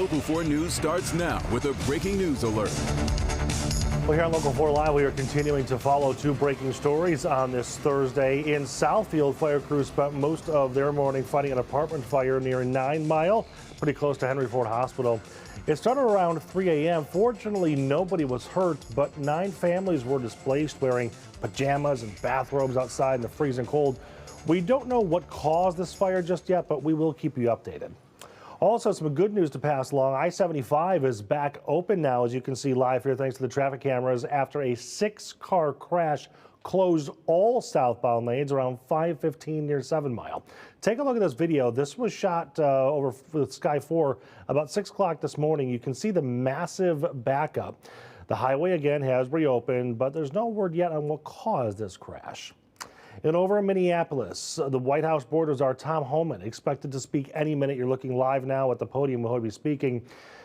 Local 4 News starts now with a breaking news alert. Well, here on Local 4 Live, we are continuing to follow two breaking stories on this Thursday. In Southfield, fire crews spent most of their morning fighting an apartment fire near 9 Mile, pretty close to Henry Ford Hospital. It started around 3 a.m. Fortunately, nobody was hurt, but 9 families were displaced wearing pajamas and bathrobes outside in the freezing cold. We don't know what caused this fire just yet, but we will keep you updated. Also, some good news to pass along. I-75 is back open now, as you can see live here, thanks to the traffic cameras, after a 6-car crash closed all southbound lanes around 5:15 near 7 Mile. Take a look at this video. This was shot over with Sky 4 about 6 o'clock this morning. You can see the massive backup. The highway again has reopened, but there's no word yet on what caused this crash. And over in Minneapolis, the White House border czar Tom Homan expected to speak any minute. You're looking live now at the podium where he'll be speaking.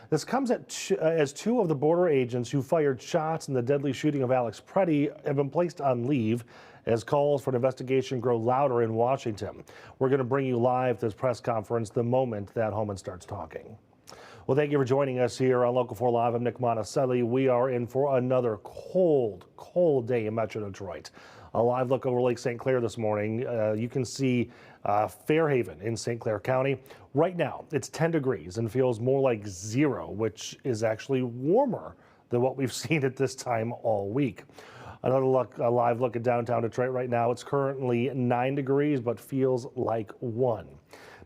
This comes as 2 of the border agents who fired shots in the deadly shooting of Alex Preddy have been placed on leave as calls for an investigation grow louder in Washington. We're going to bring you live this press conference the moment that Homan starts talking. Well, thank you for joining us here on Local 4 Live. I'm Nick Monticelli. We are in for another cold day in Metro Detroit. A live look over Lake St. Clair this morning. You can see Fairhaven in St. Clair County. Right now, it's 10 degrees and feels more like 0, which is actually warmer than what we've seen at this time all week. Another look, a live look at downtown Detroit right now. It's currently 9 degrees, but feels like 1.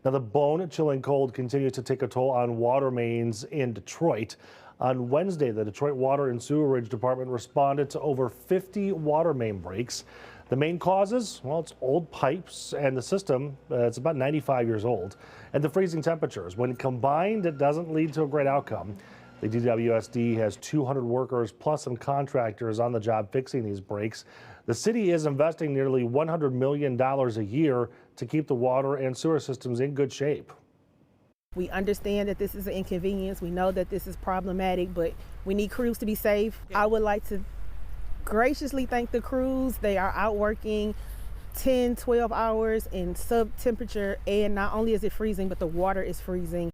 Now, the bone-chilling cold continues to take a toll on water mains in Detroit. On Wednesday, the Detroit Water and Sewerage Department responded to over 50 water main breaks. The main causes, well, it's old pipes and the system, it's about 95 years old. And the freezing temperatures. When combined, it doesn't lead to a great outcome. The DWSD has 200 workers plus some contractors on the job fixing these breaks. The city is investing nearly $100 million a year to keep the water and sewer systems in good shape. We understand that this is an inconvenience. We know that this is problematic, but we need crews to be safe. I would like to graciously thank the crews. They are out working 10, 12 hours in sub-temperature, and not only is it freezing, but the water is freezing.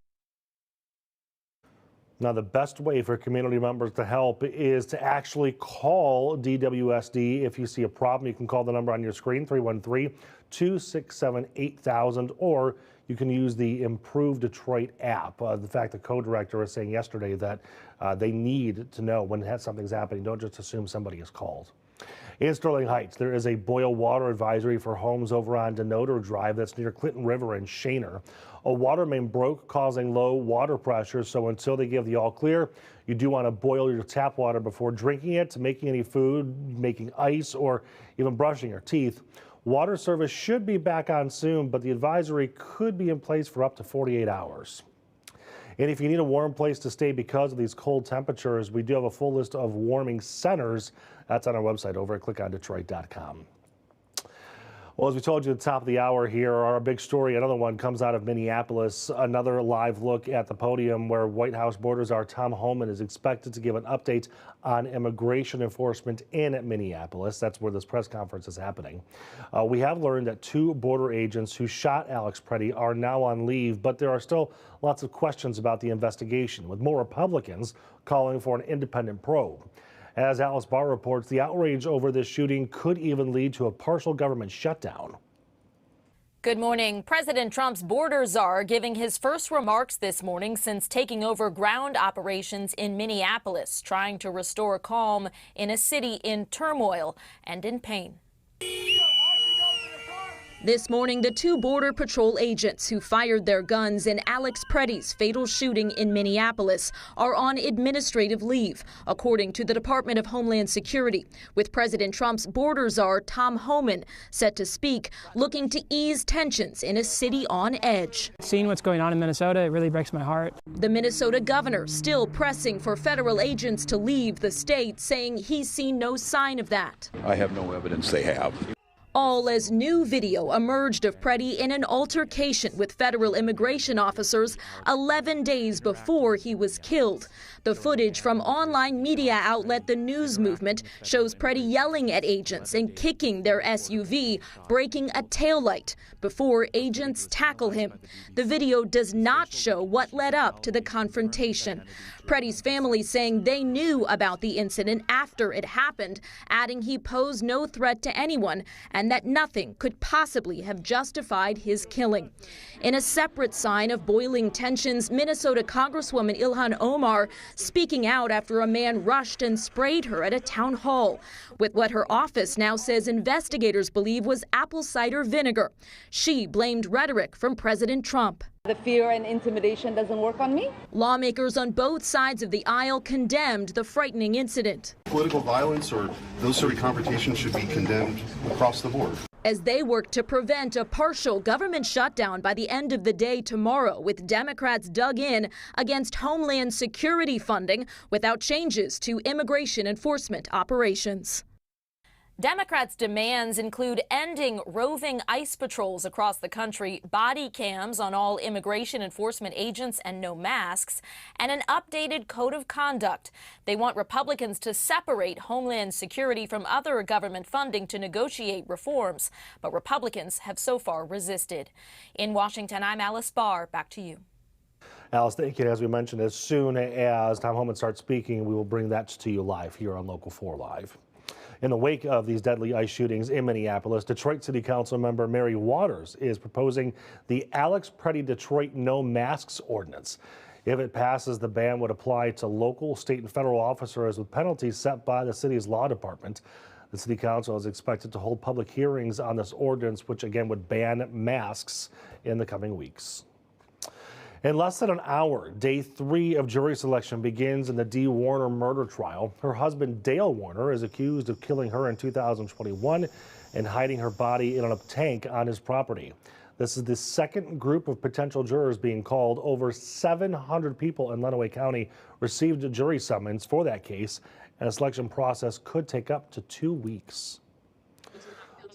Now, the best way for community members to help is to actually call DWSD. If you see a problem, you can call the number on your screen, 313-267-8000, or you can use the Improve Detroit app. In fact, the co-director was saying yesterday that they need to know when something's happening. Don't just assume somebody is called. In Sterling Heights, there is a boil water advisory for homes over on Denoder Drive that's near Clinton River and Shaner. A water main broke, causing low water pressure, so until they give the all clear, you do want to boil your tap water before drinking it, making any food, making ice, or even brushing your teeth. Water service should be back on soon, but the advisory could be in place for up to 48 hours. And if you need a warm place to stay because of these cold temperatures, we do have a full list of warming centers. That's on our website over at clickondetroit.com. Well, as we told you at the top of the hour here, our big story, another one comes out of Minneapolis. Another live look at the podium where White House border czar Tom Homan is expected to give an update on immigration enforcement in Minneapolis. That's where this press conference is happening. We have learned that 2 border agents who shot Alex Preddy are now on leave, but there are still lots of questions about the investigation, with more Republicans calling for an independent probe. As Alice Barr reports, the outrage over this shooting could even lead to a partial government shutdown. Good morning. President Trump's border czar giving his first remarks this morning since taking over ground operations in Minneapolis, trying to restore calm in a city in turmoil and in pain. This morning, the 2 Border Patrol agents who fired their guns in Alex Preddy's fatal shooting in Minneapolis are on administrative leave, according to the Department of Homeland Security, with President Trump's border czar Tom Homan set to speak, looking to ease tensions in a city on edge. Seeing what's going on in Minnesota, it really breaks my heart. The Minnesota governor still pressing for federal agents to leave the state, saying he's seen no sign of that. I have no evidence they have. All as new video emerged of Preddy in an altercation with federal immigration officers 11 days before he was killed. The footage from online media outlet The News Movement shows Preddy yelling at agents and kicking their SUV, breaking a taillight before agents tackle him. The video does not show what led up to the confrontation. Preddy's family saying they knew about the incident after it happened, adding he posed no threat to anyone and that nothing could possibly have justified his killing. In a separate sign of boiling tensions, Minnesota Congresswoman Ilhan Omar speaking out after a man rushed and sprayed her at a town hall with what her office now says investigators believe was apple cider vinegar. She blamed rhetoric from President Trump. The fear and intimidation doesn't work on me. Lawmakers on both sides of the aisle condemned the frightening incident. Political violence or those sort of confrontations should be condemned across the board. As they work to prevent a partial government shutdown by the end of the day tomorrow, with Democrats dug in against Homeland Security funding without changes to immigration enforcement operations. Democrats' demands include ending roving ICE patrols across the country, body cams on all immigration enforcement agents and no masks, and an updated code of conduct. They want Republicans to separate Homeland Security from other government funding to negotiate reforms, but Republicans have so far resisted. In Washington, I'm Alice Barr. Back to you. Alice, thank you. As we mentioned, as soon as Tom Homan starts speaking, we will bring that to you live here on Local 4 Live. In the wake of these deadly ICE shootings in Minneapolis, Detroit City Council member Mary Waters is proposing the Alex Preddy Detroit No Masks Ordinance. If it passes, the ban would apply to local, state, and federal officers with penalties set by the city's law department. The City Council is expected to hold public hearings on this ordinance, which again would ban masks in the coming weeks. In less than an hour, day 3 of jury selection begins in the Dee Warner murder trial. Her husband, Dale Warner, is accused of killing her in 2021 and hiding her body in a tank on his property. This is the second group of potential jurors being called. Over 700 people in Lenawee County received a jury summons for that case, and a selection process could take up to 2 weeks.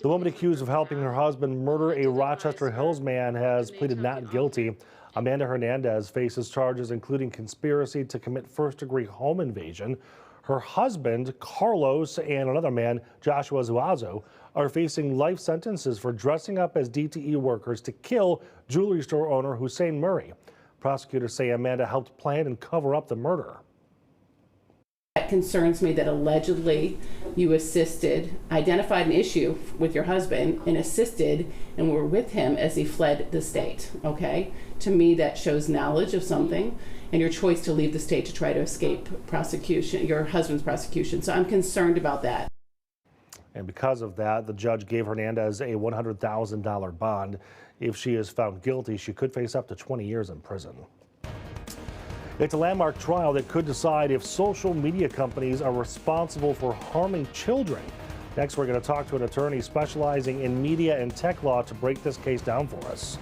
The woman accused of helping her husband murder a Rochester Hills man has pleaded not guilty. Amanda Hernandez faces charges including conspiracy to commit first-degree home invasion. Her husband, Carlos, and another man, Joshua Zuazo, are facing life sentences for dressing up as DTE workers to kill jewelry store owner Hussein Murray. Prosecutors say Amanda helped plan and cover up the murder. It concerns me that allegedly you identified an issue with your husband and assisted and were with him as he fled the state, okay? To me, that shows knowledge of something and your choice to leave the state to try to escape prosecution, your husband's prosecution. So I'm concerned about that. And because of that, the judge gave Hernandez a $100,000 bond. If she is found guilty, she could face up to 20 years in prison. It's a landmark trial that could decide if social media companies are responsible for harming children. Next, we're going to talk to an attorney specializing in media and tech law to break this case down for us.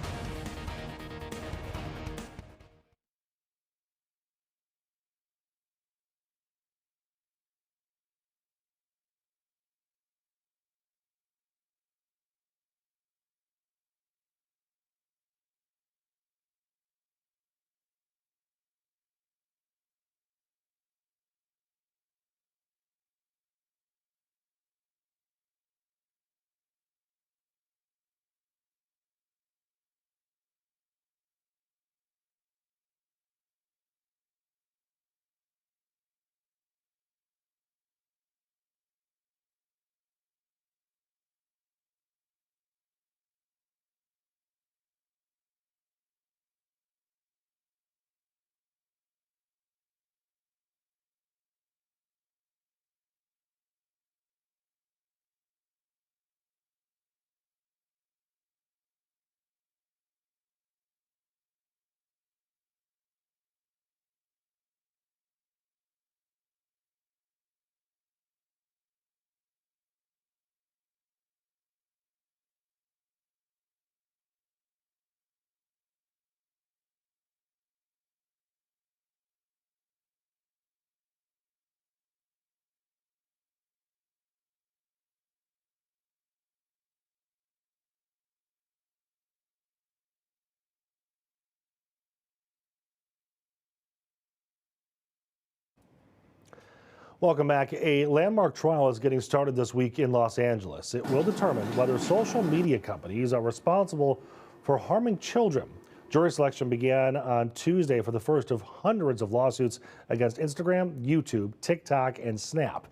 Welcome back. A landmark trial is getting started this week in Los Angeles. It will determine whether social media companies are responsible for harming children. Jury selection began on Tuesday for the first of hundreds of lawsuits against Instagram, YouTube, TikTok, and Snap.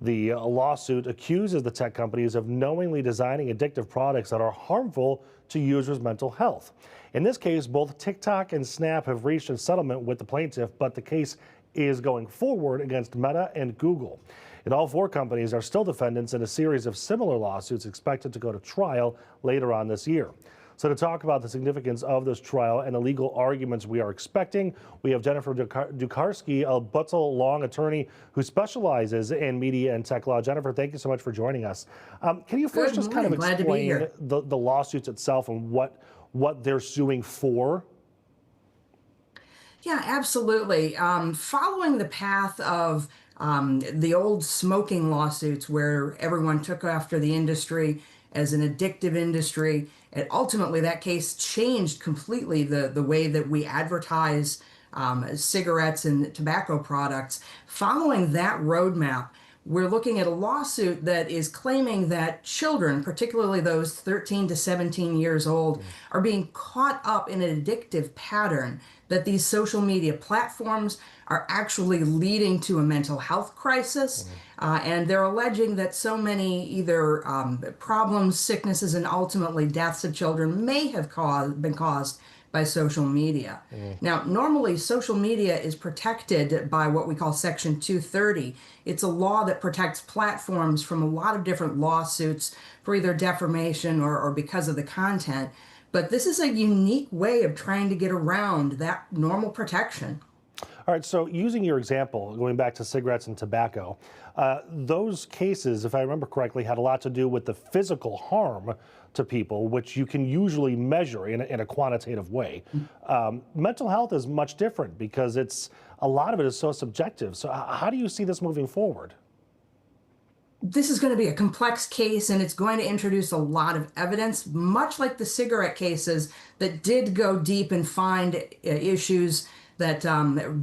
The lawsuit accuses the tech companies of knowingly designing addictive products that are harmful to users' mental health. In this case, both TikTok and Snap have reached a settlement with the plaintiff, but the case is going forward against Meta and Google. And all four companies are still defendants in a series of similar lawsuits expected to go to trial later on this year. So to talk about the significance of this trial and the legal arguments we are expecting, we have Jennifer Dukarski, a Butzel Long attorney who specializes in media and tech law. Jennifer, thank you so much for joining us. Can you first just kind of explain the lawsuits itself and what they're suing for? Yeah, absolutely. Following the path of the old smoking lawsuits where everyone took after the industry as an addictive industry, and ultimately that case changed completely the way that we advertise cigarettes and tobacco products. Following that roadmap, we're looking at a lawsuit that is claiming that children, particularly those 13 to 17 years old, are being caught up in an addictive pattern, that these social media platforms are actually leading to a mental health crisis. And they're alleging that so many either problems, sicknesses, and ultimately deaths of children may have been caused by social media. Now, normally social media is protected by what we call Section 230. It's a law that protects platforms from a lot of different lawsuits for either defamation or because of the content. But this is a unique way of trying to get around that normal protection. All right, so using your example, going back to cigarettes and tobacco, those cases, if I remember correctly, had a lot to do with the physical harm to people, which you can usually measure in a quantitative way. Mental health is much different because a lot of it is so subjective. So how do you see this moving forward? This is going to be a complex case, and it's going to introduce a lot of evidence, much like the cigarette cases that did go deep and find issues that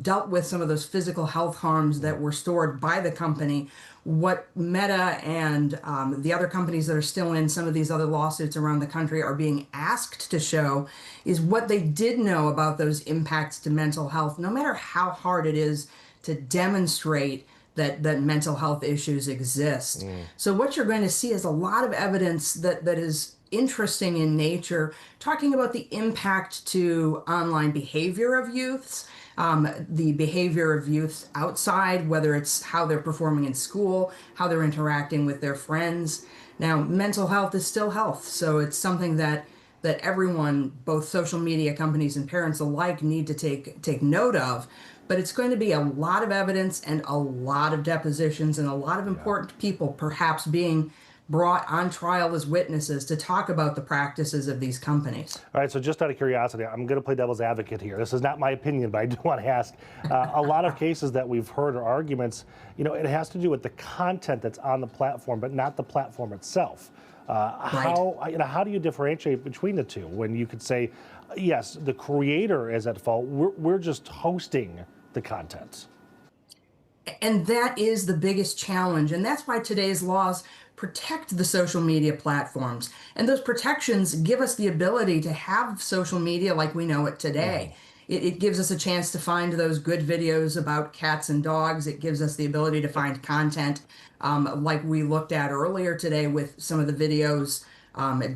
dealt with some of those physical health harms that were stored by the company. What Meta and the other companies that are still in some of these other lawsuits around the country are being asked to show is what they did know about those impacts to mental health, no matter how hard it is to demonstrate that mental health issues exist. So what you're going to see is a lot of evidence that is interesting in nature, talking about the impact to online behavior of youths, the behavior of youths outside, whether it's how they're performing in school, how they're interacting with their friends. Now, mental health is still health, so it's something that everyone, both social media companies and parents alike, need to take note of. But it's going to be a lot of evidence and a lot of depositions and a lot of important people perhaps being brought on trial as witnesses to talk about the practices of these companies. All right, so just out of curiosity, I'm going to play devil's advocate here. This is not my opinion, but I do want to ask. A lot of cases that we've heard or arguments, it has to do with the content that's on the platform, but not the platform itself. How do you differentiate between the two when you could say, yes, the creator is at fault, we're just hosting the content? And that is the biggest challenge. And that's why today's laws protect the social media platforms. And those protections give us the ability to have social media like we know it today. It gives us a chance to find those good videos about cats and dogs. It gives us the ability to find content like we looked at earlier today with some of the videos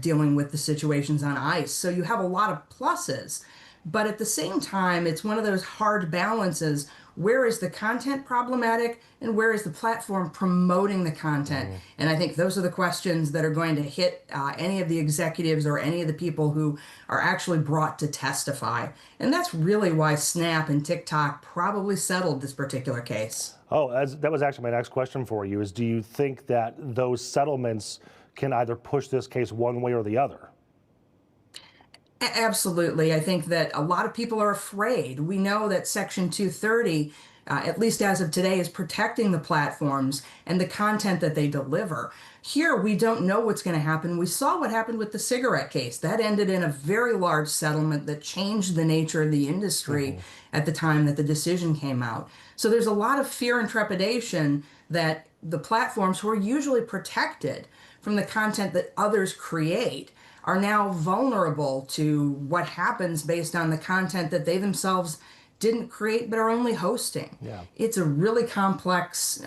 dealing with the situations on ICE. So you have a lot of pluses. But at the same time, it's one of those hard balances. Where is the content problematic and where is the platform promoting the content? And I think those are the questions that are going to hit any of the executives or any of the people who are actually brought to testify. And that's really why Snap and TikTok probably settled this particular case. That was actually my next question for you, is do you think that those settlements can either push this case one way or the other? Absolutely. I think that a lot of people are afraid. We know that Section 230, at least as of today, is protecting the platforms and the content that they deliver. Here, we don't know what's going to happen. We saw what happened with the cigarette case. That ended in a very large settlement that changed the nature of the industry at the time that the decision came out. So there's a lot of fear and trepidation that the platforms, who are usually protected from the content that others create, are now vulnerable to what happens based on the content that they themselves didn't create but are only hosting. Yeah. It's a really complex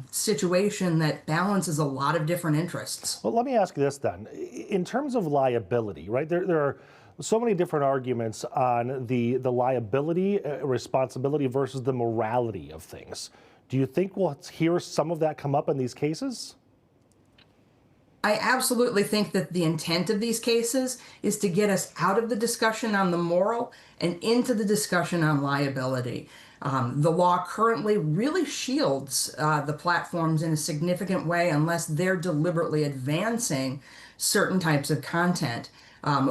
situation that balances a lot of different interests. Well, let me ask you this then. In terms of liability, right, there are so many different arguments on the liability, responsibility versus the morality of things. Do you think we'll hear some of that come up in these cases? I absolutely think that the intent of these cases is to get us out of the discussion on the moral and into the discussion on liability. The law currently really shields the platforms in a significant way unless they're deliberately advancing certain types of content.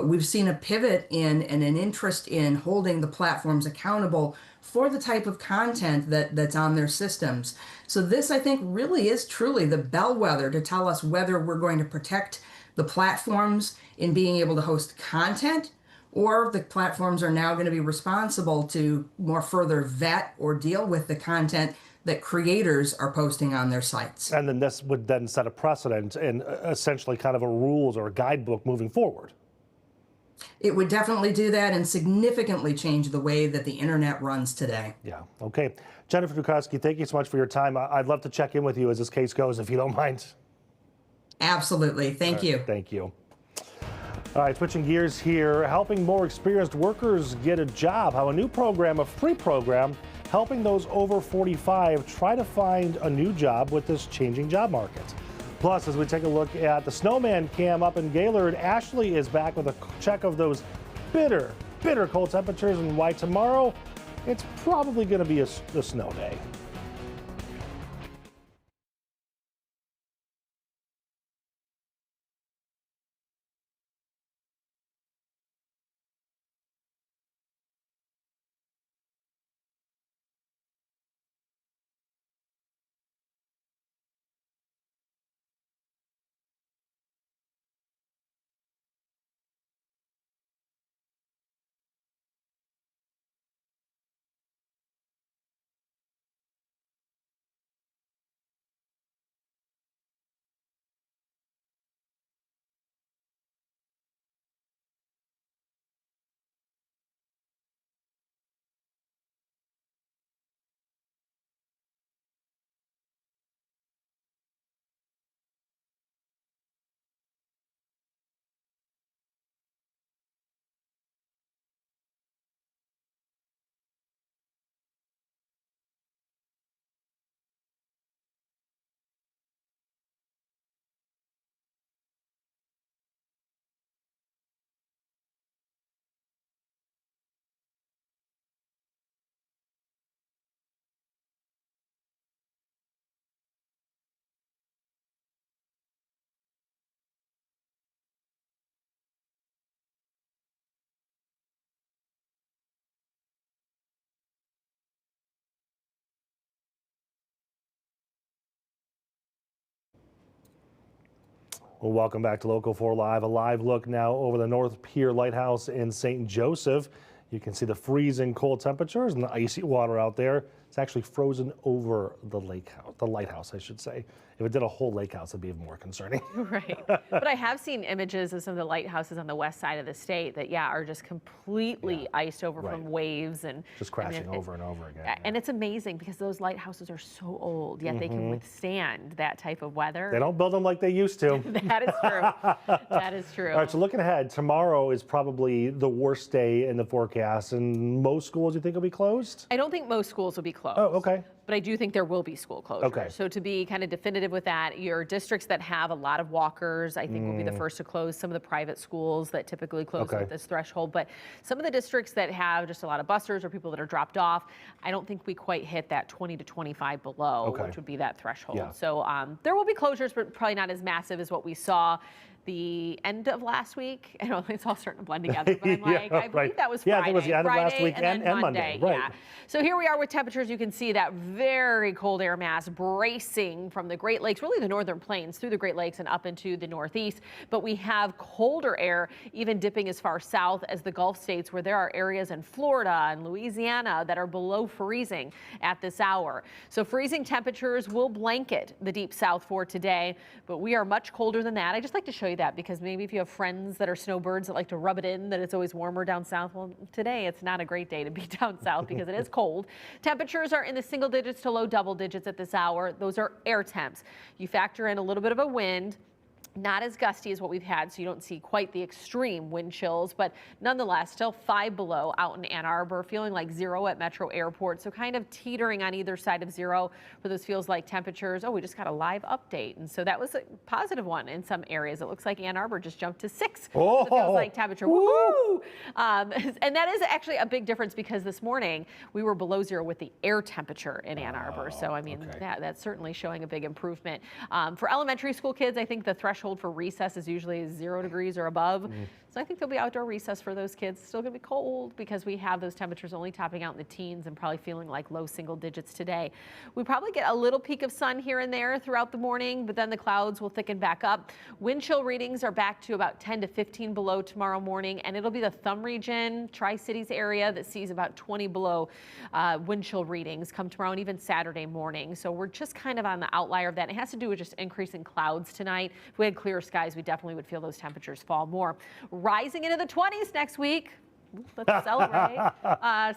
We've seen a pivot in and an interest in holding the platforms accountable for the type of content that's on their systems. So this, I think, really is truly the bellwether to tell us whether we're going to protect the platforms in being able to host content, or the platforms are now going to be responsible to more further vet or deal with the content that creators are posting on their sites. And then this would then set a precedent and essentially kind of a rules or a guidebook moving forward. It would definitely do that and significantly change the way that the internet runs today. Yeah. Okay. Jennifer Dukowski, thank you so much for your time. I'd love to check in with you as this case goes, if you don't mind. Absolutely. Thank you. Thank you. All right, switching gears here, helping more experienced workers get a job. How a new program, a free program, helping those over 45 try to find a new job with this changing job market. Plus, as we take a look at the snowman cam up in Gaylord, Ashley is back with a check of those bitter cold temperatures and why tomorrow it's probably going to be a snow day. Well, welcome back to Local 4 Live. A live look now over the North Pier Lighthouse in St. Joseph. You can see the freezing cold temperatures and the icy water out there. It's actually frozen over the lighthouse, I should say. If it did a whole lake house, it'd be even more concerning. Right. But I have seen images of some of the lighthouses on the west side of the state that, are just completely iced over from waves and just crashing over and over again. And it's amazing because those lighthouses are so old, yet they can withstand that type of weather. They don't build them like they used to. That is true. That is true. All right, so looking ahead, tomorrow is probably the worst day in the forecast, and most schools you think will be closed? I don't think most schools will be closed. Oh, okay. But I do think there will be school closures. Okay. So to be kind of definitive with that, your districts that have a lot of walkers, I think will be the first to close. Some of the private schools that typically close with this threshold. But some of the districts that have just a lot of busters or people that are dropped off, I don't think we quite hit that 20 to 25 below, which would be that threshold. So there will be closures, but probably not as massive as what we saw the end of last week. I know it's all starting to blend together, but I'm like, I believe that was Friday. Yeah, I think it was the end of last week and Monday. Right. Yeah. So here we are with temperatures. You can see that very cold air mass bracing from the Great Lakes, really the northern plains through the Great Lakes and up into the northeast. But we have colder air even dipping as far south as the Gulf states, where there are areas in Florida and Louisiana that are below freezing at this hour. So freezing temperatures will blanket the deep south for today, but we are much colder than that. I just like to show you that because maybe if you have friends that are snowbirds that like to rub it in that it's always warmer down south, well, today it's not a great day to be down south because it is cold. Temperatures are in the single digits to low double digits at this hour. Those are air temps. You factor in a little bit of a wind. Not as gusty as what we've had, so you don't see quite the extreme wind chills, but nonetheless, still 5 below out in Ann Arbor, feeling like 0 at Metro Airport, so kind of teetering on either side of 0 for those feels like temperatures. Oh, we just got a live update, and so that was a positive one in some areas. It looks like Ann Arbor just jumped to 6. Oh, so it feels like temperature. Woo! And that is actually a big difference because this morning we were below 0 with the air temperature in Ann Arbor, so I mean that's certainly showing a big improvement. For elementary school kids, I think the threshold for recess is usually 0 degrees or above. So I think there'll be outdoor recess for those kids. Still going to be cold because we have those temperatures only topping out in the teens and probably feeling like low single digits today. We probably get a little peak of sun here and there throughout the morning, but then the clouds will thicken back up. Wind chill readings are back to about 10 to 15 below tomorrow morning, and it'll be the Thumb region, Tri-Cities area that sees about 20 below wind chill readings come tomorrow and even Saturday morning. So we're just kind of on the outlier of that. It has to do with just increasing clouds tonight. If we had clear skies, we definitely would feel those temperatures fall more. Rising into the 20s next week. Let's celebrate.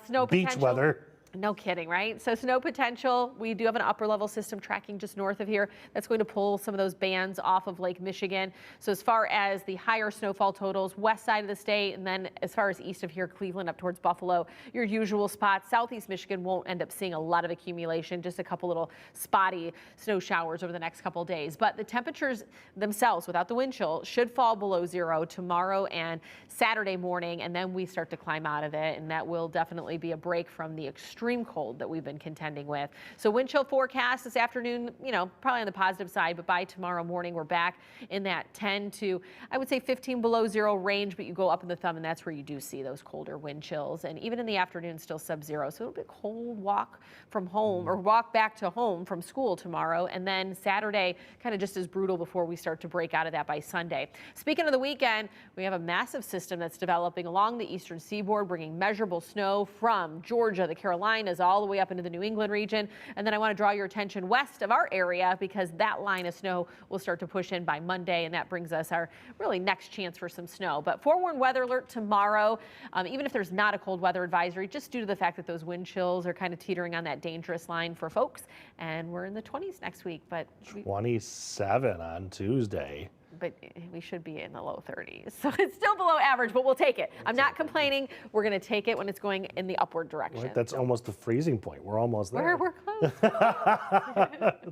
Snow Beach potential. weather. No kidding, right? So snow potential, we do have an upper level system tracking just north of here. That's going to pull some of those bands off of Lake Michigan. So as far as the higher snowfall totals, west side of the state, and then as far as east of here, Cleveland up towards Buffalo, your usual spots. Southeast Michigan won't end up seeing a lot of accumulation, just a couple little spotty snow showers over the next couple days. But the temperatures themselves, without the wind chill, should fall below 0 tomorrow and Saturday morning, and then we start to climb out of it, and that will definitely be a break from the extreme cold that we've been contending with. So wind chill forecast this afternoon, you know, probably on the positive side, but by tomorrow morning, we're back in that 10 to, I would say 15 below 0 range, but you go up in the thumb and that's where you do see those colder wind chills. And even in the afternoon, still sub-0. So it'll be a cold walk from home or walk back to home from school tomorrow. And then Saturday, kind of just as brutal before we start to break out of that by Sunday. Speaking of the weekend, we have a massive system that's developing along the eastern seaboard, bringing measurable snow from Georgia, the Carolinas, all the way up into the New England region. And then I want to draw your attention west of our area because that line of snow will start to push in by Monday, and that brings us our really next chance for some snow. But forewarned weather alert tomorrow, even if there's not a cold weather advisory, just due to the fact that those wind chills are kind of teetering on that dangerous line for folks. And we're in the 20s next week, but 27 on Tuesday. But we should be in the low 30s. So it's still below average, but we'll take it. I'm not complaining. We're going to take it when it's going in the upward direction. Right, that's almost the freezing point. We're almost there. We're close.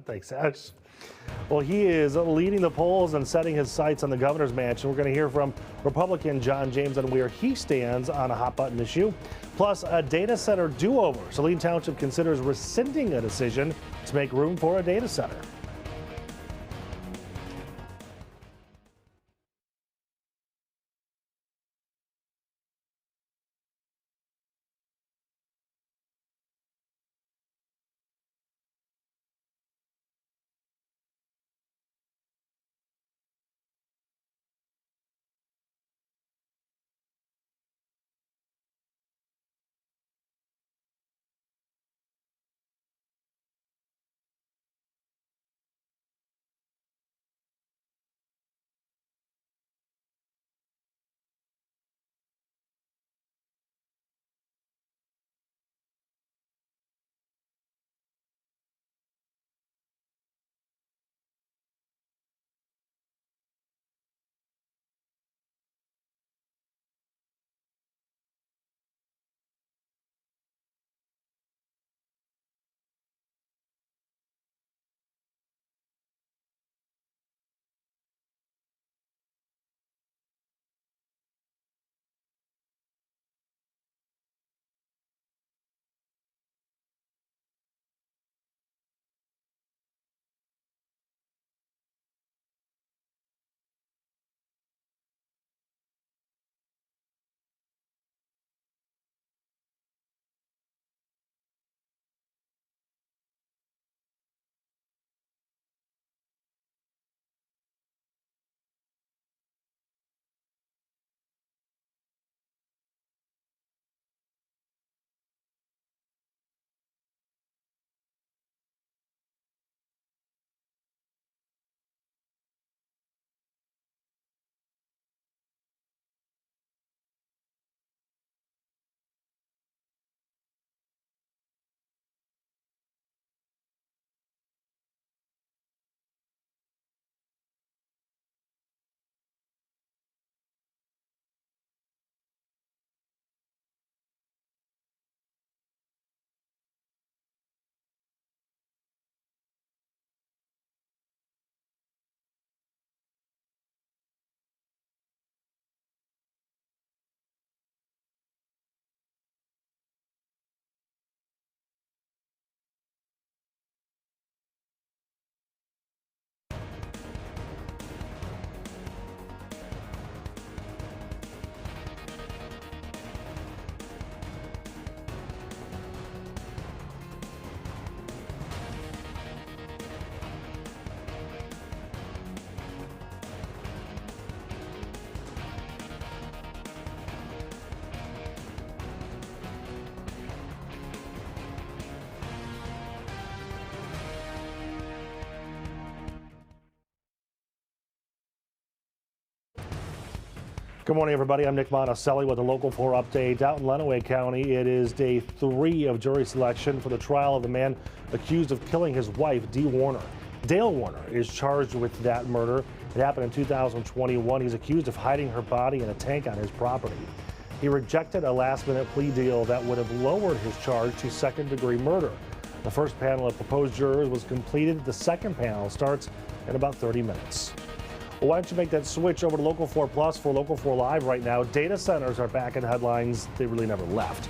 Thanks, Ash. Well, he is leading the polls and setting his sights on the governor's mansion. We're going to hear from Republican John James on where he stands on a hot button issue, plus a data center do-over. Saline Township considers rescinding a decision to make room for a data center. Good morning, everybody. I'm Nick Monticelli with a Local 4 update. Out in Lenawee County, it is day 3 of jury selection for the trial of the man accused of killing his wife, Dee Warner. Dale Warner is charged with that murder. It happened in 2021. He's accused of hiding her body in a tank on his property. He rejected a last-minute plea deal that would have lowered his charge to second-degree murder. The first panel of proposed jurors was completed. The second panel starts in about 30 minutes. Well, why don't you make that switch over to Local 4 Plus for Local 4 Live right now? Data centers are back in headlines. They really never left.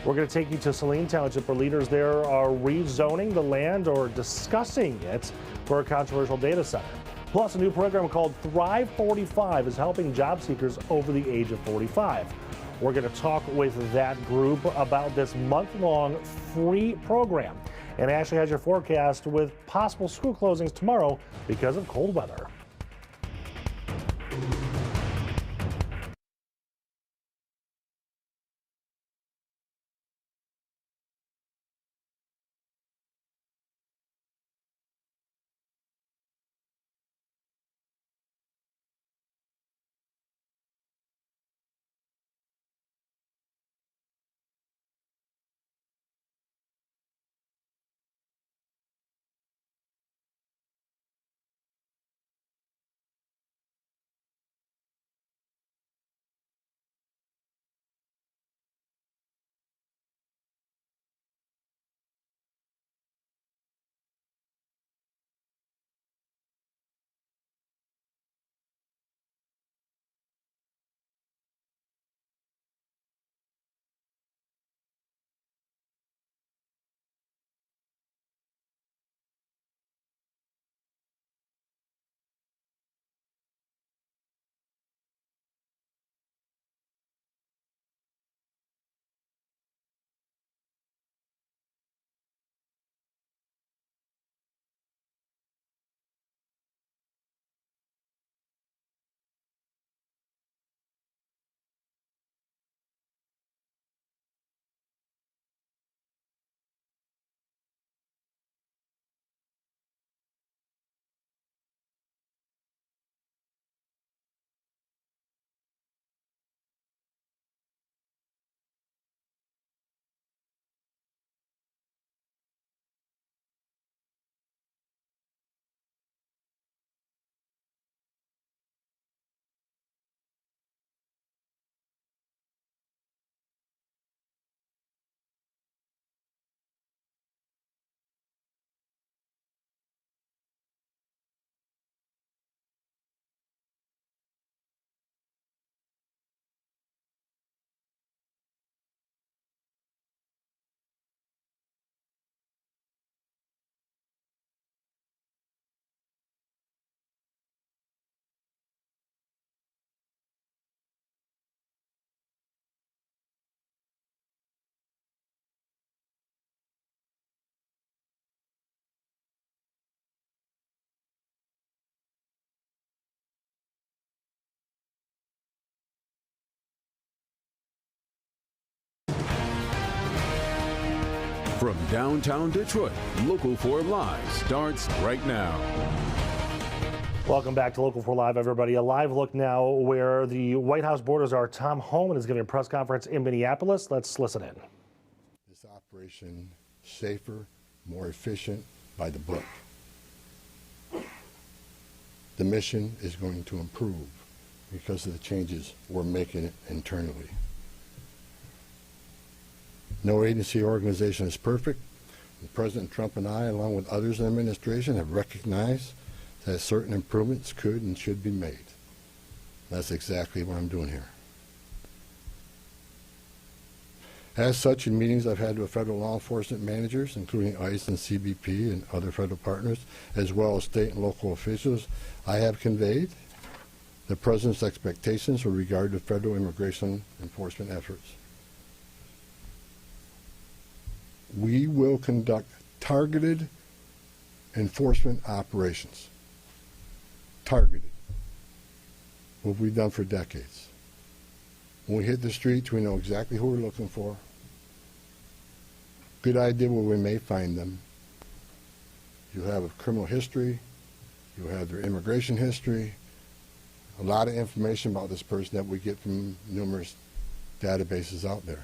We're going to take you to Saline Township, where leaders there are rezoning the land or discussing it for a controversial data center. Plus, a new program called Thrive 45 is helping job seekers over the age of 45. We're going to talk with that group about this month-long free program. And Ashley has your forecast with possible school closings tomorrow because of cold weather. From downtown Detroit, Local 4 Live starts right now. Welcome back to Local 4 Live, everybody. A live look now where the White House borders are. Tom Homan is giving a press conference in Minneapolis. Let's listen in. This operation, safer, more efficient, by the book. The mission is going to improve because of the changes we're making internally. No agency or organization is perfect. And President Trump and I, along with others in the administration, have recognized that certain improvements could and should be made. That's exactly what I'm doing here. As such, in meetings I've had with federal law enforcement managers, including ICE and CBP and other federal partners, as well as state and local officials, I have conveyed the President's expectations with regard to federal immigration enforcement efforts. We will conduct targeted enforcement operations. Targeted. What we've done for decades. When we hit the streets, we know exactly who we're looking for. Good idea where we may find them. You have a criminal history. You have their immigration history. a lot of information about this person that we get from numerous databases out there.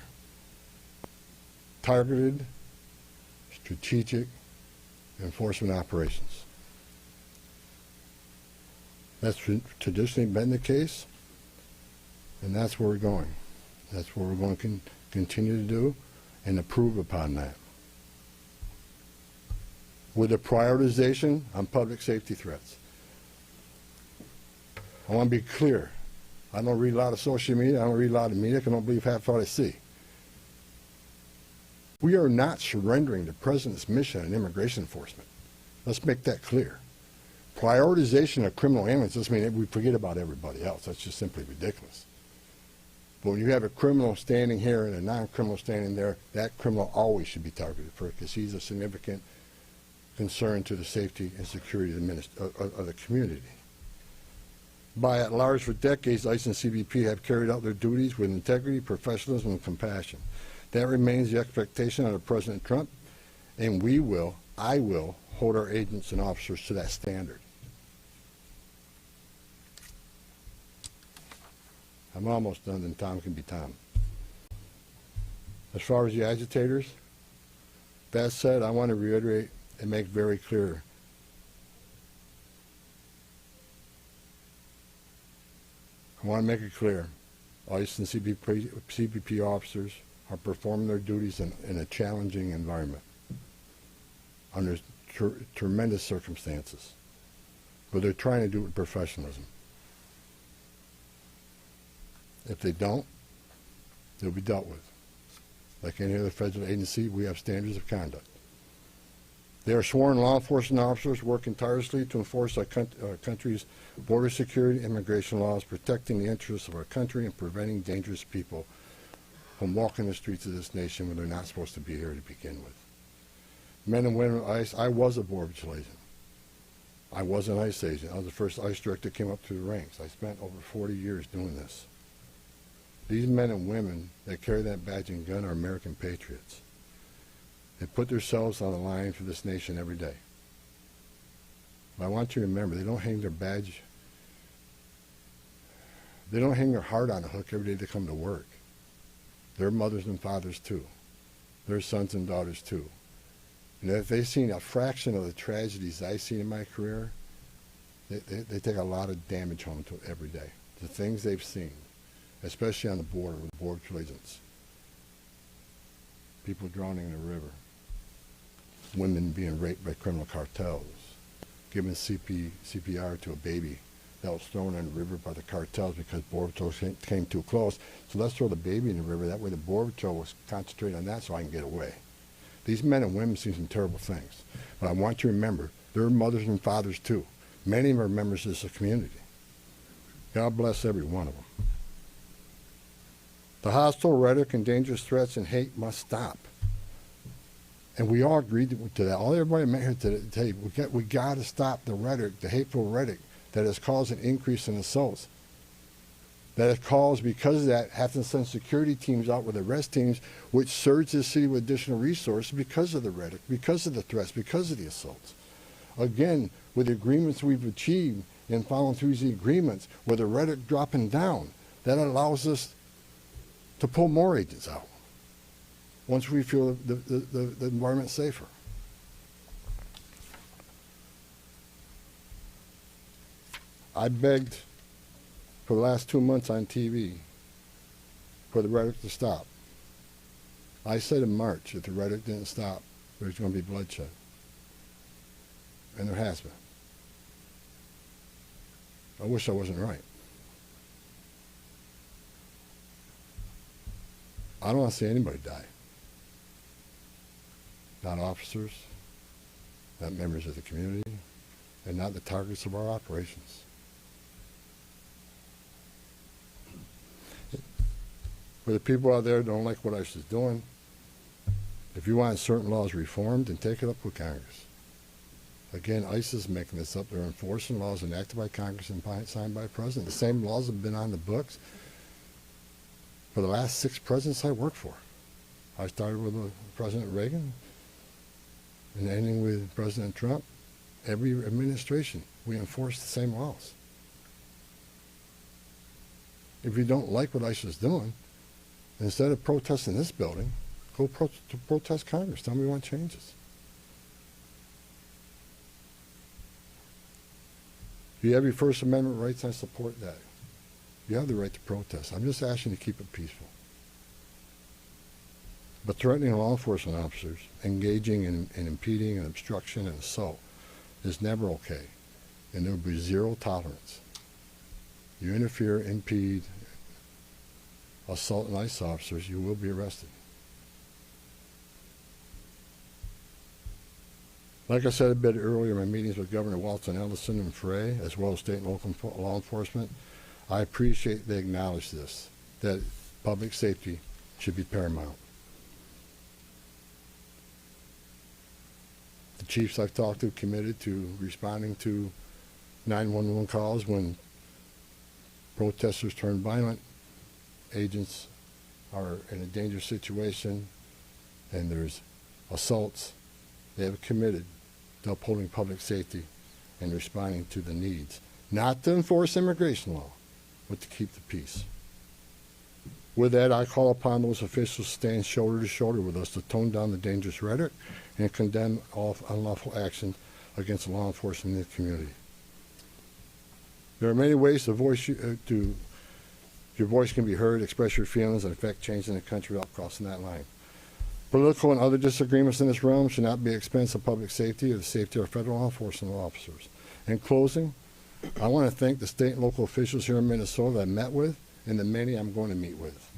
Targeted, strategic enforcement operations. That's traditionally been the case, and that's where we're going. That's what we're going to continue to do and improve upon that. With a prioritization on public safety threats. I want to be clear. I don't read a lot of social media. I don't read a lot of media. I don't believe half what I see. We are not surrendering the President's mission in immigration enforcement. Let's make that clear. Prioritization of criminal aliens doesn't mean that we forget about everybody else. That's just simply ridiculous. But when you have a criminal standing here and a non-criminal standing there, that criminal always should be targeted for because he's a significant concern to the safety and security of the community. By and large, for decades, ICE and CBP have carried out their duties with integrity, professionalism, and compassion. That remains the expectation under President Trump, and I will, hold our agents and officers to that standard. I'm almost done, and Tom can be Tom. As far as the agitators, that said, I want to reiterate and make very clear. I want to make it clear, ICE and CBP officers are performing their duties in a challenging environment under tremendous circumstances, but they're trying to do it with professionalism. If they don't, they'll be dealt with. Like any other federal agency, we have standards of conduct. They are sworn law enforcement officers working tirelessly to enforce our country's border security and immigration laws, protecting the interests of our country and preventing dangerous people from walking the streets of this nation when they're not supposed to be here to begin with. Men and women of ICE, I was a Border Patrol agent. I was an ICE agent. I was the first ICE director that came up through the ranks. I spent over 40 years doing this. These men and women that carry that badge and gun are American patriots. They put themselves on the line for this nation every day. But I want you to remember, they don't hang their badge, they don't hang their heart on a hook every day they come to work. They're mothers and fathers too. They're sons and daughters too. And if they've seen a fraction of the tragedies I've seen in my career, they take a lot of damage home to every day. The things they've seen, especially on the border with Border Patrol agents. People drowning in the river. Women being raped by criminal cartels. Giving CPR to a baby that was thrown in the river by the cartels because Border Patrol came too close. So let's throw the baby in the river. That way the Border Patrol was concentrating on that so I can get away. These men and women see some terrible things. But I want you to remember, they're mothers and fathers too. Many of them are members of this community. God bless every one of them. The hostile rhetoric and dangerous threats and hate must stop. And we all agreed to that. All everybody met here today, we got to stop the rhetoric, the hateful rhetoric that has caused an increase in assaults. That has caused, because of that, having to send security teams out with arrest teams, which surge the city with additional resources because of the rhetoric, because of the threats, because of the assaults. Again, with the agreements we've achieved and following through the agreements, with the rhetoric dropping down, that allows us to pull more agents out once we feel the environment safer. I begged for the last 2 months on TV for the rhetoric to stop. I said in March, if the rhetoric didn't stop, there's going to be bloodshed. And there has been. I wish I wasn't right. I don't want to see anybody die. Not officers, not members of the community, and not the targets of our operations. For the people out there that don't like what ICE is doing, if you want certain laws reformed, then take it up with Congress. Again, ICE is making this up. They're enforcing laws enacted by Congress and signed by the President. The same laws have been on the books for the last 6 presidents I worked for. I started with President Reagan and ending with President Trump. Every administration, we enforce the same laws. if you don't like what ICE is doing, instead of protesting this building, go to protest Congress. Tell me you want changes. You have your First Amendment rights, and I support that. You have the right to protest. I'm just asking you to keep it peaceful. But threatening law enforcement officers, engaging in impeding and obstruction and assault is never okay. And there will be zero tolerance. You interfere, impede, assault ICE officers, you will be arrested. Like I said a bit earlier in my meetings with Governor Walton, Ellison, and Frey, as well as state and local law enforcement, I appreciate they acknowledge this, that public safety should be paramount. The chiefs I've talked to committed to responding to 911 calls when protesters turn violent, agents are in a dangerous situation, and there's assaults. They have committed to upholding public safety and responding to the needs, not to enforce immigration law, but to keep the peace. With that, I call upon those officials to stand shoulder to shoulder with us to tone down the dangerous rhetoric and condemn all unlawful action against law enforcement in the community. There are many ways to voice your voice can be heard, express your feelings, and affect change in the country without crossing that line. Political and other disagreements in this realm should not be at the expense of public safety or the safety of federal law enforcement officers. In closing, I want to thank the state and local officials here in Minnesota that I met with and the many I'm going to meet with.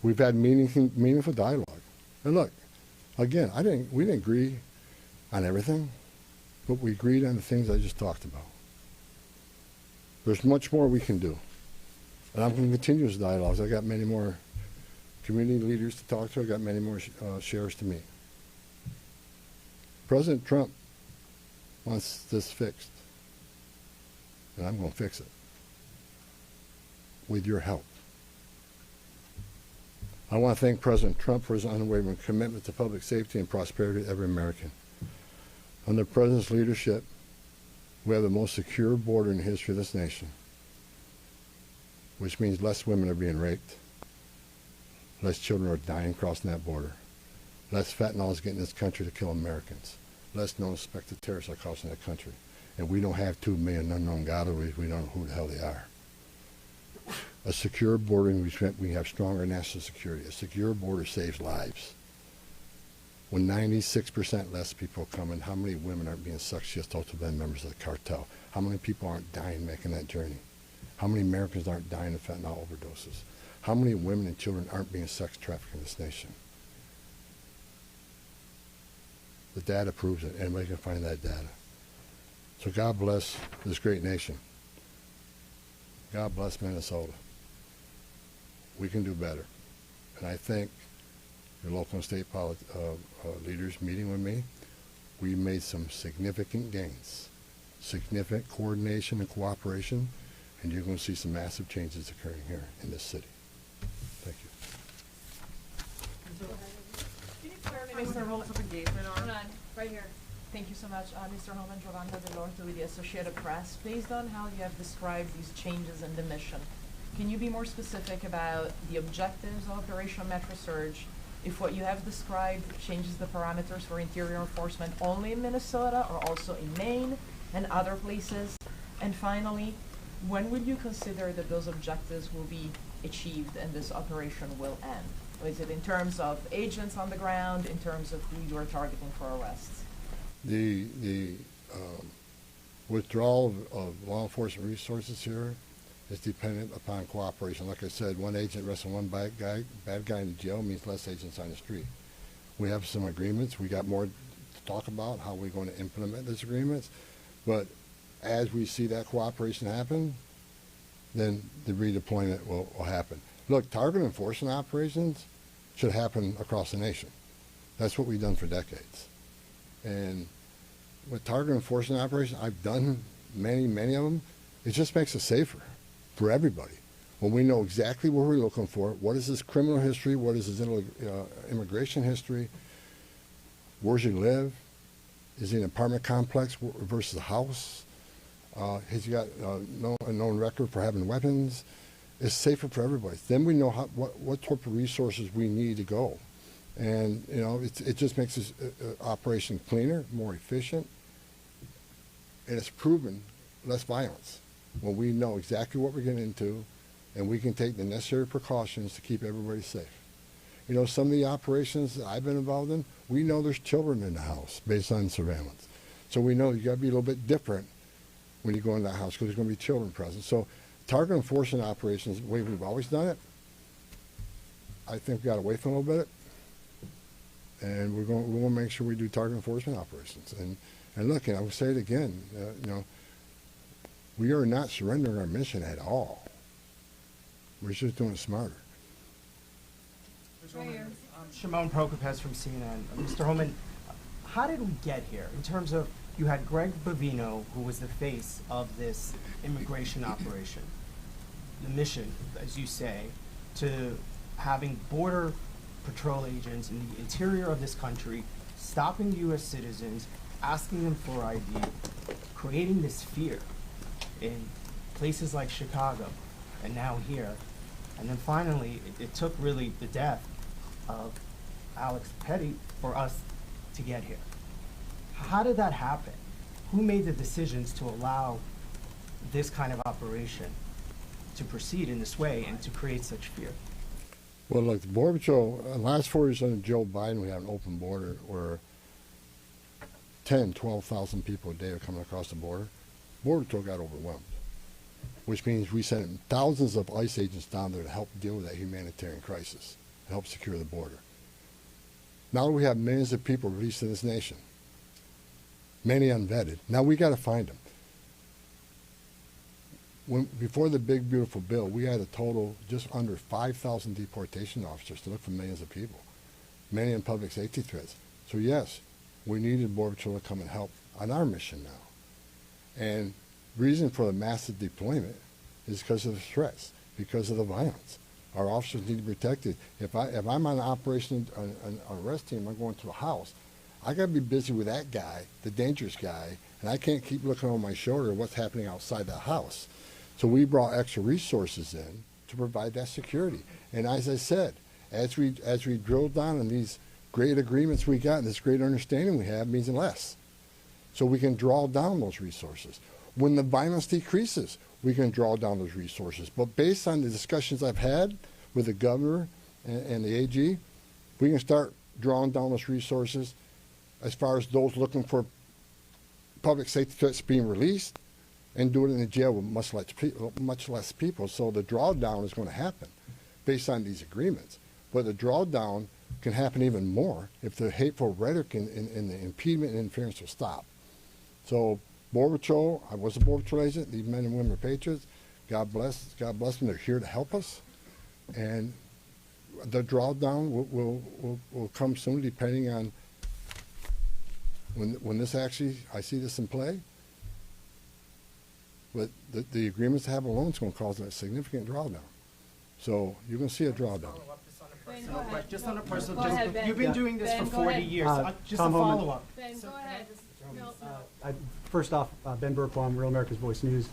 We've had meaningful dialogue. And look, again, we didn't agree on everything, but we agreed on the things I just talked about. There's much more we can do. And I'm going to continue this dialogue. I got many more community leaders to talk to. I got many more sheriffs to meet. President Trump wants this fixed. And I'm going to fix it. With your help. I want to thank President Trump for his unwavering commitment to public safety and prosperity of every American. Under the President's leadership, we have the most secure border in the history of this nation, which means less women are being raped, less children are dying crossing that border, less fentanyl is getting in this country to kill Americans, less known suspected terrorists are crossing that country. And we don't have 2 million unknown gotaways. We don't know who the hell they are. A secure border, we have stronger national security. A secure border saves lives. When 96% less people come in, how many women aren't being sexually to been members of the cartel? How many people aren't dying making that journey? How many Americans aren't dying of fentanyl overdoses? How many women and children aren't being sex trafficked in this nation? The data proves it. Anybody can find that data. So God bless this great nation. God bless Minnesota. We can do better. And I thank your local and state leaders meeting with me. We made some significant gains, significant coordination and cooperation, and you're going to see some massive changes occurring here in this city. Thank you. Can you clarify Mr. Rules of Engagement are? Hold on, right here. Thank you so much, Mr. Holman, Giovanna Delorto with the Associated Press. Based on how you have described these changes in the mission, can you be more specific about the objectives of Operation Metro Surge? If what you have described changes the parameters for interior enforcement only in Minnesota or also in Maine and other places? And finally, when will you consider that those objectives will be achieved and this operation will end? Or is it in terms of agents on the ground, in terms of who you are targeting for arrests? The withdrawal of law enforcement resources here is dependent upon cooperation. Like I said, one agent arresting one bad guy in the jail means less agents on the street. We have some agreements. We got more to talk about how we're going to implement those agreements. But as we see that cooperation happen, then the redeployment will happen. Look, target enforcement operations should happen across the nation. That's what we've done for decades. And with target enforcement operations, I've done many of them. It just makes it safer for everybody. When we know exactly what we're looking for, what is his criminal history, what is his immigration history, where does he live, is he in an apartment complex versus a house, He's got a known record for having weapons. It's safer for everybody. Then we know what type of resources we need to go. And, you know, it just makes this operation cleaner, more efficient, and it's proven less violence when we know exactly what we're getting into and we can take the necessary precautions to keep everybody safe. You know, some of the operations that I've been involved in, we know there's children in the house based on surveillance. So we know you got to be a little bit different when you go in that house because there's going to be children present. So target enforcement operations, the way we've always done it, I think we got away from a little bit. And we're going to make sure we do target enforcement operations. And look, and I will say it again, you know, we are not surrendering our mission at all. We're just doing it smarter. Shimon Prokopez from CNN. Mr. Holman, how did we get here in terms of you had Greg Bovino, who was the face of this immigration operation, the mission, as you say, to having border patrol agents in the interior of this country, stopping U.S. citizens, asking them for ID, creating this fear in places like Chicago and now here. And then finally, it took really the death of Alex Petty for us to get here. How did that happen? Who made the decisions to allow this kind of operation to proceed in this way and to create such fear? Well, look, the Border Patrol, the last 4 years under Joe Biden, we had an open border where 10, 12,000 people a day are coming across the border. Border Patrol got overwhelmed, which means we sent thousands of ICE agents down there to help deal with that humanitarian crisis, to help secure the border. Now we have millions of people released in this nation, many unvetted. Now we got to find them. Before the big, beautiful bill, we had a total just under 5,000 deportation officers to look for millions of people, many in public safety threats. So yes, we needed Border Patrol to come and help on our mission now. And reason for the massive deployment is because of the threats, because of the violence. Our officers need to be protected. If I'm on an operation, an arrest team, I'm going to a house, I got to be busy with that guy, the dangerous guy, and I can't keep looking over my shoulder at what's happening outside the house. So we brought extra resources in to provide that security. And as I said, as we drill down on these great agreements we got and this great understanding we have means less. So we can draw down those resources. When the violence decreases, we can draw down those resources. But based on the discussions I've had with the governor and the AG, we can start drawing down those resources as far as those looking for public safety threats being released and do it in the jail with much less people. So the drawdown is going to happen based on these agreements. But the drawdown can happen even more if the hateful rhetoric and the impediment and interference will stop. So Border Patrol, I was a Border Patrol agent. These men and women are patriots. God bless them. They're here to help us. And the drawdown will come soon, depending on when this actually, I see this in play. But the agreements to have alone is going to cause a significant drawdown. So you're going to see a drawdown. Just on a personal, you've been doing this for 40 years. Just a follow-up. Ben, go ahead. First off, Ben Burkbaum, Real America's Voice News.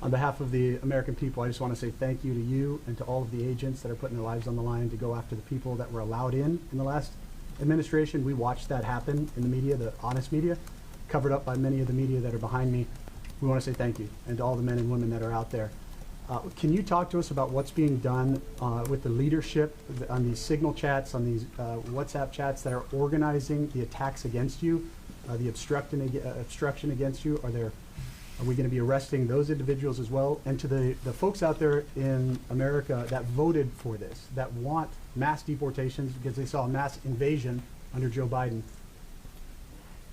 On behalf of the American people, I just want to say thank you to you and to all of the agents that are putting their lives on the line to go after the people that were allowed in the last administration. We watched that happen in the media, the honest media, covered up by many of the media that are behind me. We want to say thank you, and to all the men and women that are out there. Can you talk to us about what's being done with the leadership on these signal chats, on these WhatsApp chats that are organizing the attacks against you, the obstruction against you? Are we going to be arresting those individuals as well? And to the folks out there in America that voted for this, that want mass deportations because they saw a mass invasion under Joe Biden,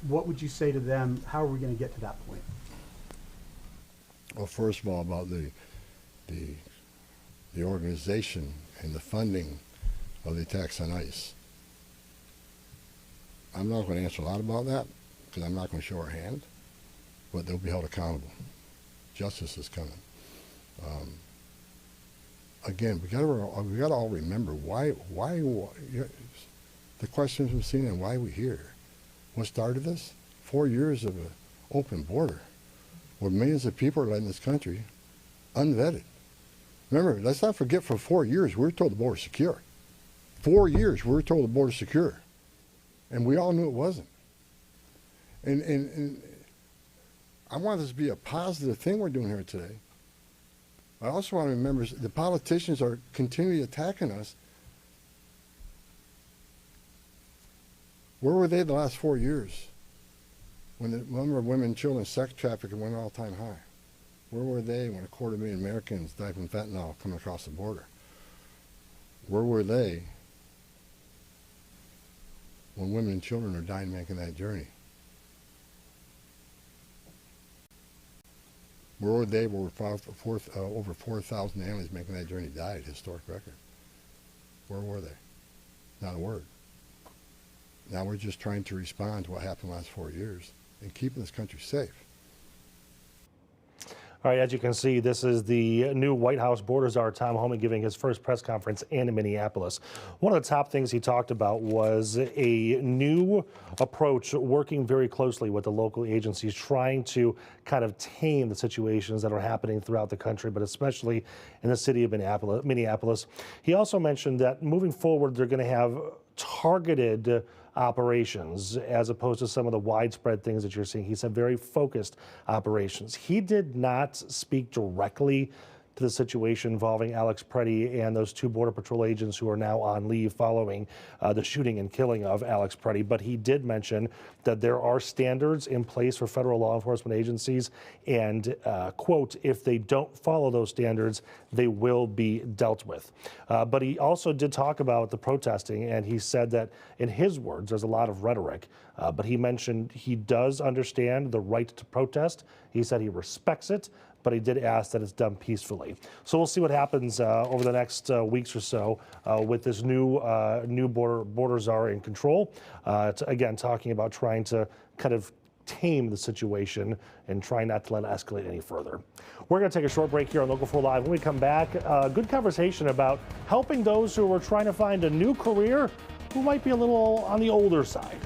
what would you say to them? How are we going to get to that point? Well, first of all, about the organization and the funding of the attacks on ICE. I'm not going to answer a lot about that because I'm not going to show our hand, but they'll be held accountable. Justice is coming. Again, we got to all remember why the questions we've seen and why we're here. What started this? 4 years of an open border. where millions of people are led in this country unvetted. Remember, let's not forget, for 4 years we were told the border's secure. 4 years we were told the border's secure. And we all knew it wasn't. And I want this to be a positive thing we're doing here today. I also want to remember the politicians are continually attacking us. Where were they the last 4 years when the number of women and children sex trafficking went all-time high? Where were they when 250,000 Americans died from fentanyl coming across the border? Where were they when women and children are dying making that journey? Where were they where over 4,000 families making that journey died? Historic record. Where were they? Not a word. Now we're just trying to respond to what happened the last 4 years and keeping this country safe. All right, as you can see, this is the new White House border czar, Tom Homan, giving his first press conference in Minneapolis. One of the top things he talked about was a new approach, working very closely with the local agencies, trying to kind of tame the situations that are happening throughout the country, but especially in the city of Minneapolis. He also mentioned that moving forward, they're going to have targeted operations as opposed to some of the widespread things that you're seeing. He said very focused operations. He did not speak directly to the situation involving Alex Preddy and those 2 Border Patrol agents who are now on leave following the shooting and killing of Alex Preddy. But he did mention that there are standards in place for federal law enforcement agencies, and, quote, if they don't follow those standards, they will be dealt with. But he also did talk about the protesting, and he said that, in his words, there's a lot of rhetoric, but he mentioned he does understand the right to protest. He said he respects it, but he did ask that it's done peacefully. So we'll see what happens over the next weeks or so with this new border czar in control. Again, talking about trying to kind of tame the situation and try not to let it escalate any further. We're going to take a short break here on Local 4 Live. When we come back, good conversation about helping those who are trying to find a new career who might be a little on the older side.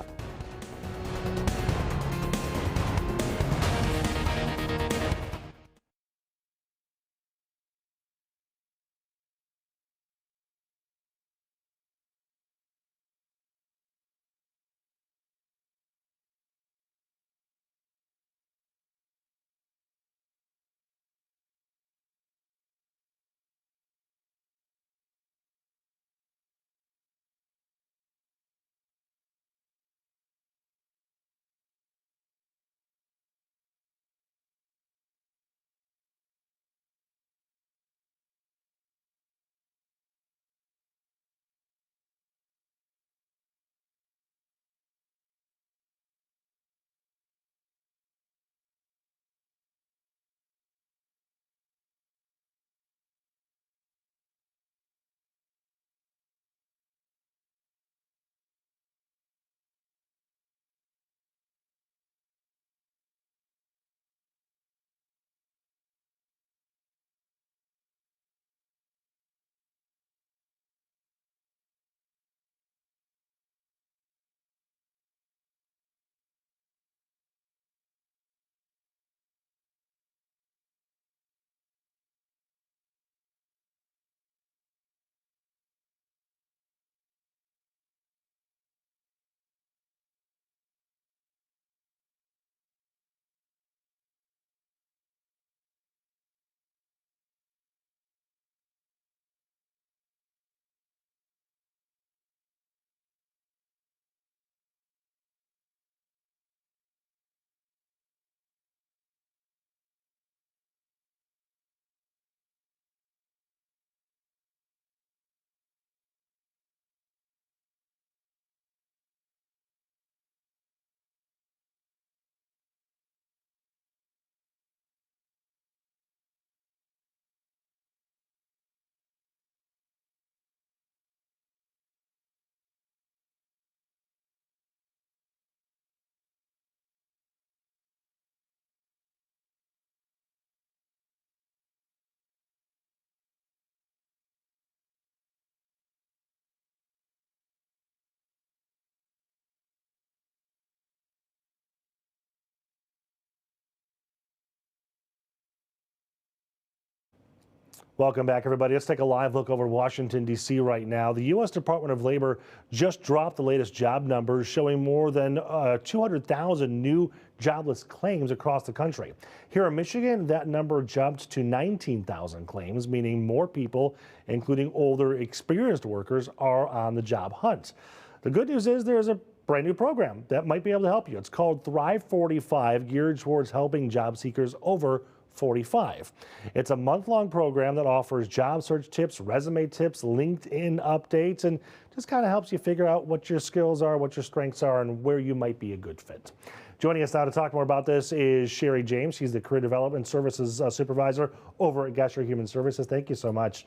Welcome back, everybody. Let's take a live look over Washington, D.C. right now. The U.S. Department of Labor just dropped the latest job numbers, showing more than 200,000 new jobless claims across the country. Here in Michigan, that number jumped to 19,000 claims, meaning more people, including older, experienced workers, are on the job hunt. The good news is there's a brand new program that might be able to help you. It's called Thrive 45, geared towards helping job seekers over 45. It's a month-long program that offers job search tips, resume tips, LinkedIn updates, and just kind of helps you figure out what your skills are, what your strengths are, and where you might be a good fit. Joining us now to talk more about this is Sherry James. She's the Career Development Services Supervisor over at Gesher Human Services. Thank you so much.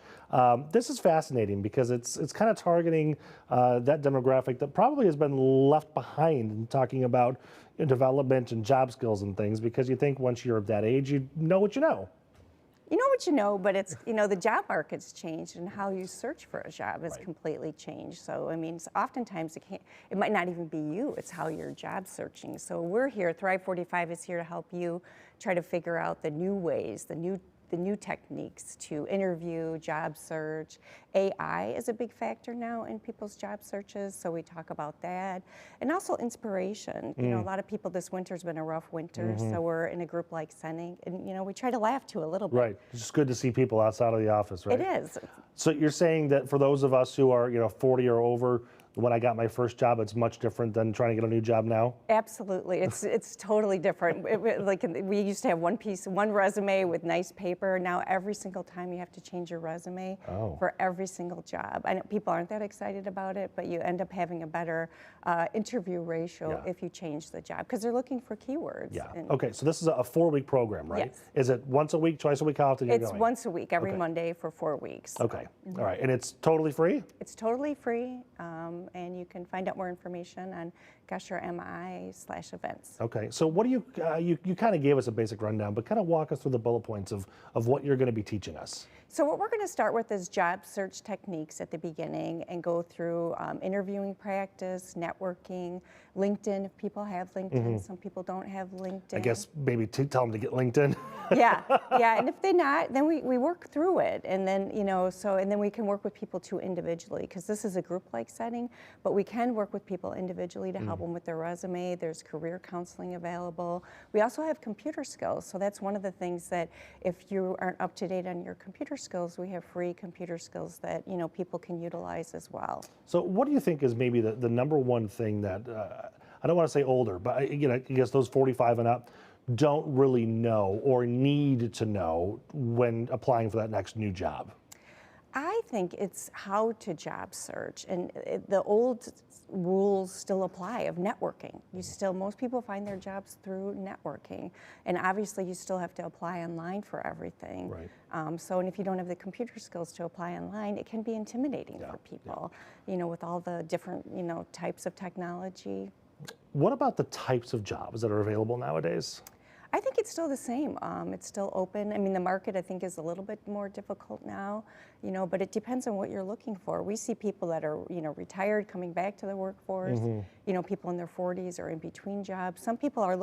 This is fascinating because it's kind of targeting that demographic that probably has been left behind in talking about development and job skills and things, because you think once you're of that age, you know what you know. You know what you know, but it's, the job market's changed and how you search for a job has completely changed. So, I mean, oftentimes it might not even be you, it's how you're job searching. So we're here, Thrive 45 is here to help you try to figure out the new ways, the new techniques to interview, job search. AI is a big factor now in people's job searches, so we talk about that. And also inspiration. You know, a lot of people, this winter's been a rough winter, so we're in a group like Sending, and we try to laugh too a little bit. Right, it's just good to see people outside of the office, right? It is. So you're saying that for those of us who are, 40 or over, when I got my first job, it's much different than trying to get a new job now? Absolutely, it's totally different. Like we used to have one resume with nice paper. Now every single time you have to change your resume for every single job. I know people aren't that excited about it, but you end up having a better interview ratio if you change the job, because they're looking for keywords. Yeah. Okay, so this is a 4-week program, right? Yes. Is it once a week, twice a week? How often are you going? It's once a week, every Monday for 4 weeks. Okay. All right, and it's totally free? It's totally free, and you can find out more information on GesherMI/events. Okay, so what do you kind of gave us a basic rundown, but kind of walk us through the bullet points of what you're going to be teaching us. So what we're going to start with is job search techniques at the beginning and go through interviewing practice, networking, LinkedIn if people have LinkedIn. Some people don't have LinkedIn. I guess maybe tell them to get LinkedIn. yeah, and if they're not, then we work through it, and then and then we can work with people too individually, because this is a group-like setting, but we can work with people individually to help them with their resume. There's career counseling available. We also have computer skills, so that's one of the things that if you aren't up to date on your computer skills, we have free computer skills that people can utilize as well. So what do you think is maybe the number one thing that I don't want to say older, but I guess those 45 and up don't really know or need to know when applying for that next new job? I think it's how to job search, and the old rules still apply of networking. Most people find their jobs through networking, and obviously you still have to apply online for everything. Right. And if you don't have the computer skills to apply online, it can be intimidating for people, with all the different, types of technology. What about the types of jobs that are available nowadays? I think it's still the same. It's still open. I mean, the market, I think, is a little bit more difficult now, but it depends on what you're looking for. We see people that are, retired coming back to the workforce, people in their 40s or in between jobs. Some people are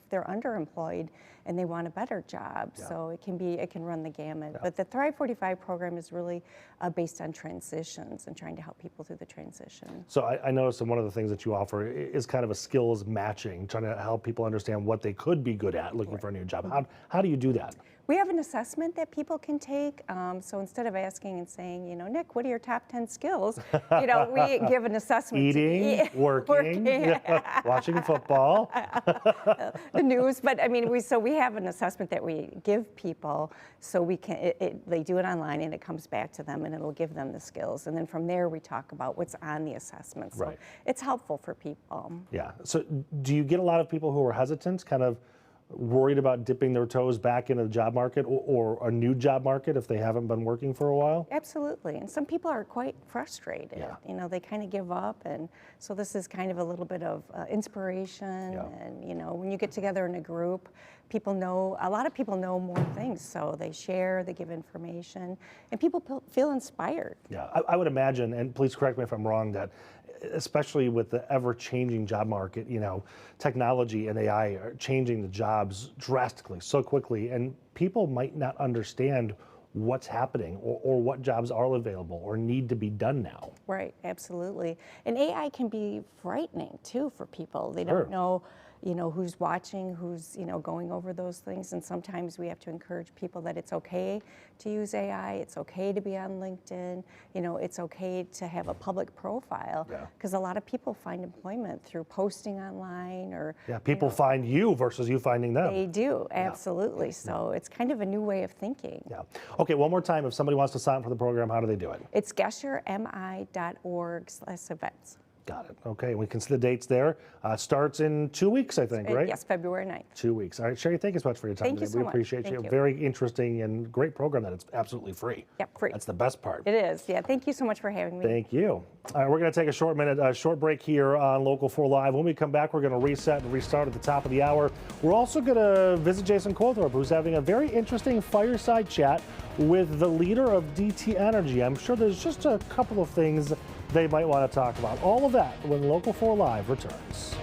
they're underemployed and they want a better job. Yeah. So it can run the gamut. Yeah. But the Thrive 45 program is really based on transitions and trying to help people through the transition. So I noticed that one of the things that you offer is kind of a skills matching, trying to help people understand what they could be good at looking for a new job. How do you do that? We have an assessment that people can take. So instead of asking and saying, Nick, what are your top 10 skills? We give an assessment. Eating, working. Watching football. The news. But I mean, we have an assessment that we give people, so we can. They do it online, and it comes back to them, and it'll give them the skills. And then from there, we talk about what's on the assessment. So it's helpful for people. Yeah. So do you get a lot of people who are hesitant, kind of worried about dipping their toes back into the job market or a new job market if they haven't been working for a while? Absolutely, and some people are quite frustrated. Yeah. They kind of give up, and so this is kind of a little bit of inspiration. Yeah. And when you get together in a group, a lot of people know more things, so they share, they give information, and people feel inspired. Yeah, I would imagine, and please correct me if I'm wrong, that especially with the ever-changing job market, technology and AI are changing the jobs drastically, so quickly, and people might not understand what's happening or what jobs are available or need to be done now. Right, absolutely. And AI can be frightening too for people. They don't know, who's watching, who's, going over those things. And sometimes we have to encourage people that it's okay to use AI. It's okay to be on LinkedIn. It's okay to have a public profile, because a lot of people find employment through posting online or. Yeah, people find you versus you finding them. They do, absolutely. So it's kind of a new way of thinking. Yeah. Okay, one more time. If somebody wants to sign up for the program, how do they do it? It's geshermi.org/events. Got it. Okay, we can see the dates there. Starts in 2 weeks, I think, right? Yes, February 9th. 2 weeks. All right, Sherry, thank you so much for your time Thank today. you so We much. appreciate Thank you. you. Very interesting and great program that it's absolutely free. Yep, free. That's the best part. It is. Yeah, thank you so much for having me. Thank you. All right, we're going to take a short break here on Local 4 Live. When we come back, we're going to reset and restart at the top of the hour. We're also going to visit Jason Colthorpe, who's having a very interesting fireside chat with the leader of DT Energy. I'm sure there's just a couple of things they might want to talk about. All of that when Local 4 Live returns.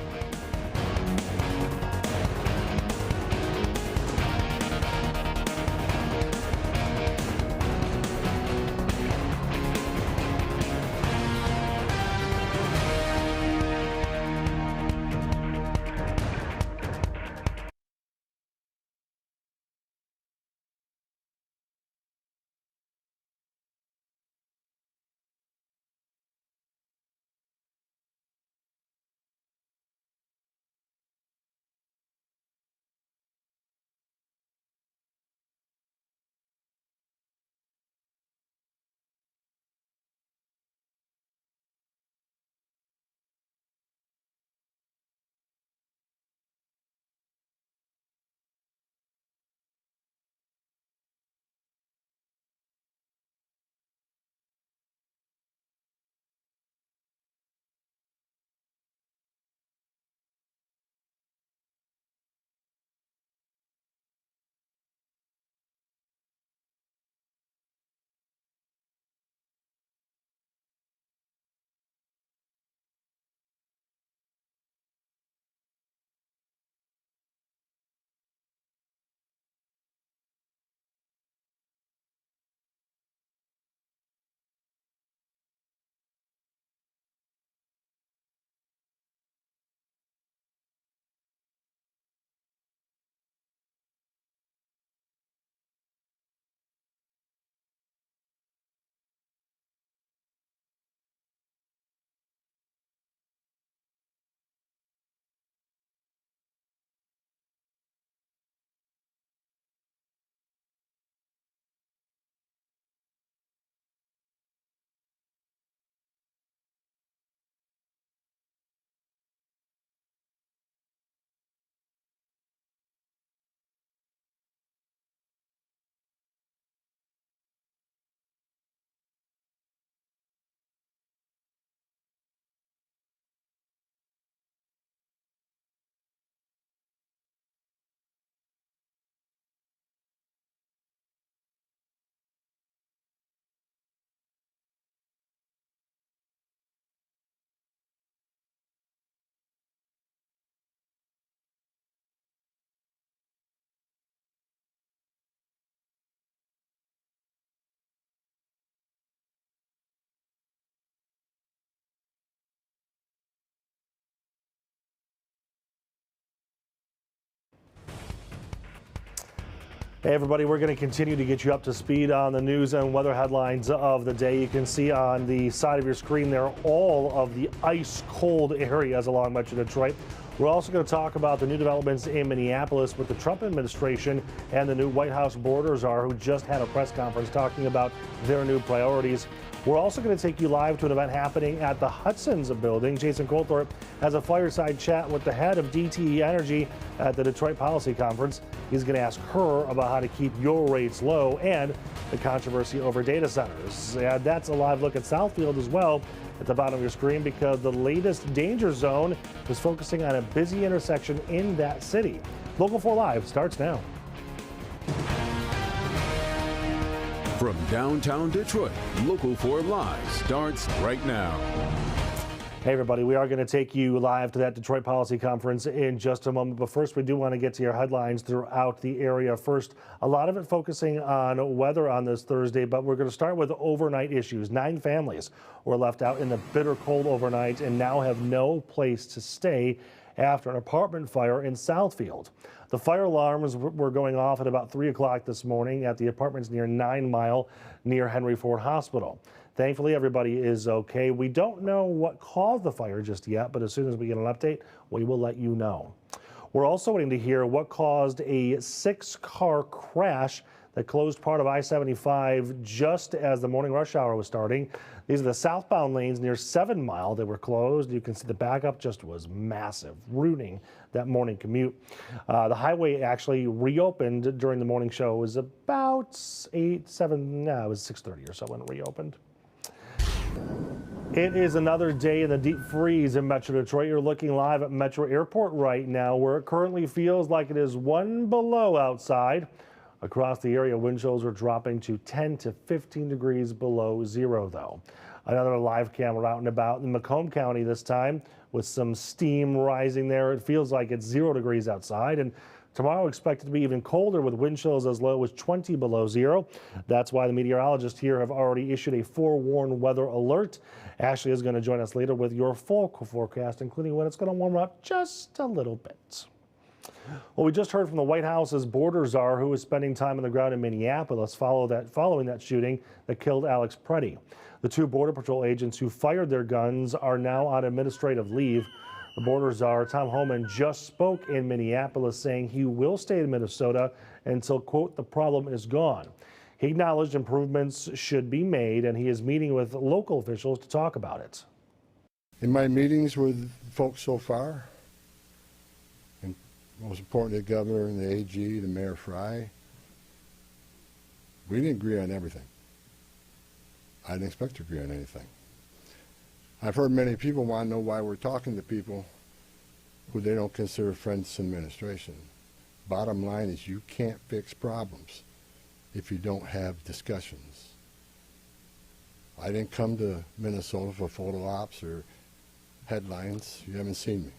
Hey everybody, we're going to continue to get you up to speed on the news and weather headlines of the day. You can see on the side of your screen there all of the ice cold areas along much of Detroit. We're also going to talk about the new developments in Minneapolis with the Trump administration and the new White House border czar, who just had a press conference talking about their new priorities. We're also going to take you live to an event happening at the Hudson's building. Jason Colthorpe has a fireside chat with the head of DTE Energy at the Detroit Policy Conference. He's going to ask her about how to keep your rates low and the controversy over data centers. And that's a live look at Southfield as well at the bottom of your screen, because the latest danger zone is focusing on a busy intersection in that city. Local 4 Live starts now. From downtown Detroit, Local 4 Live starts right now. Hey everybody, we are going to take you live to that Detroit Policy Conference in just a moment, but first we do want to get to your headlines throughout the area. First, a lot of it focusing on weather on this Thursday, but we're going to start with overnight issues. 9 families were left out in the bitter cold overnight and now have no place to stay after an apartment fire in Southfield. The fire alarms were going off at about 3 o'clock this morning at the apartments near 9 Mile near Henry Ford Hospital. Thankfully, everybody is okay. We don't know what caused the fire just yet, but as soon as we get an update, we will let you know. We're also waiting to hear what caused a 6-car crash that closed part of I-75 just as the morning rush hour was starting. These are the southbound lanes near 7 Mile that were closed. You can see the backup just was massive, ruining that morning commute. The highway actually reopened during the morning show. It was about 6:30 or so when it reopened. It is another day in the deep freeze in Metro Detroit. You're looking live at Metro Airport right now, where it currently feels like it is 1 below outside. Across the area, wind chills are dropping to 10 to 15 degrees below zero, though. Another live camera out and about in Macomb County this time with some steam rising there. It feels like it's 0 degrees outside, and tomorrow expected to be even colder with wind chills as low as 20 below zero. That's why the meteorologists here have already issued a forewarned weather alert. Ashley is going to join us later with your full forecast, including when it's going to warm up just a little bit. Well, we just heard from the White House's border czar, who is spending time on the ground in Minneapolis following that shooting that killed Alex Preddy. The 2 Border Patrol agents who fired their guns are now on administrative leave. The border czar, Tom Homan, just spoke in Minneapolis, saying he will stay in Minnesota until, quote, the problem is gone. He acknowledged improvements should be made, and he is meeting with local officials to talk about it. In my meetings with folks so far, and most important, the governor and the AG, the Mayor Fry, we didn't agree on everything. I didn't expect to agree on anything. I've heard many people want to know why we're talking to people who they don't consider friends in administration. Bottom line is you can't fix problems if you don't have discussions. I didn't come to Minnesota for photo ops or headlines. You haven't seen me.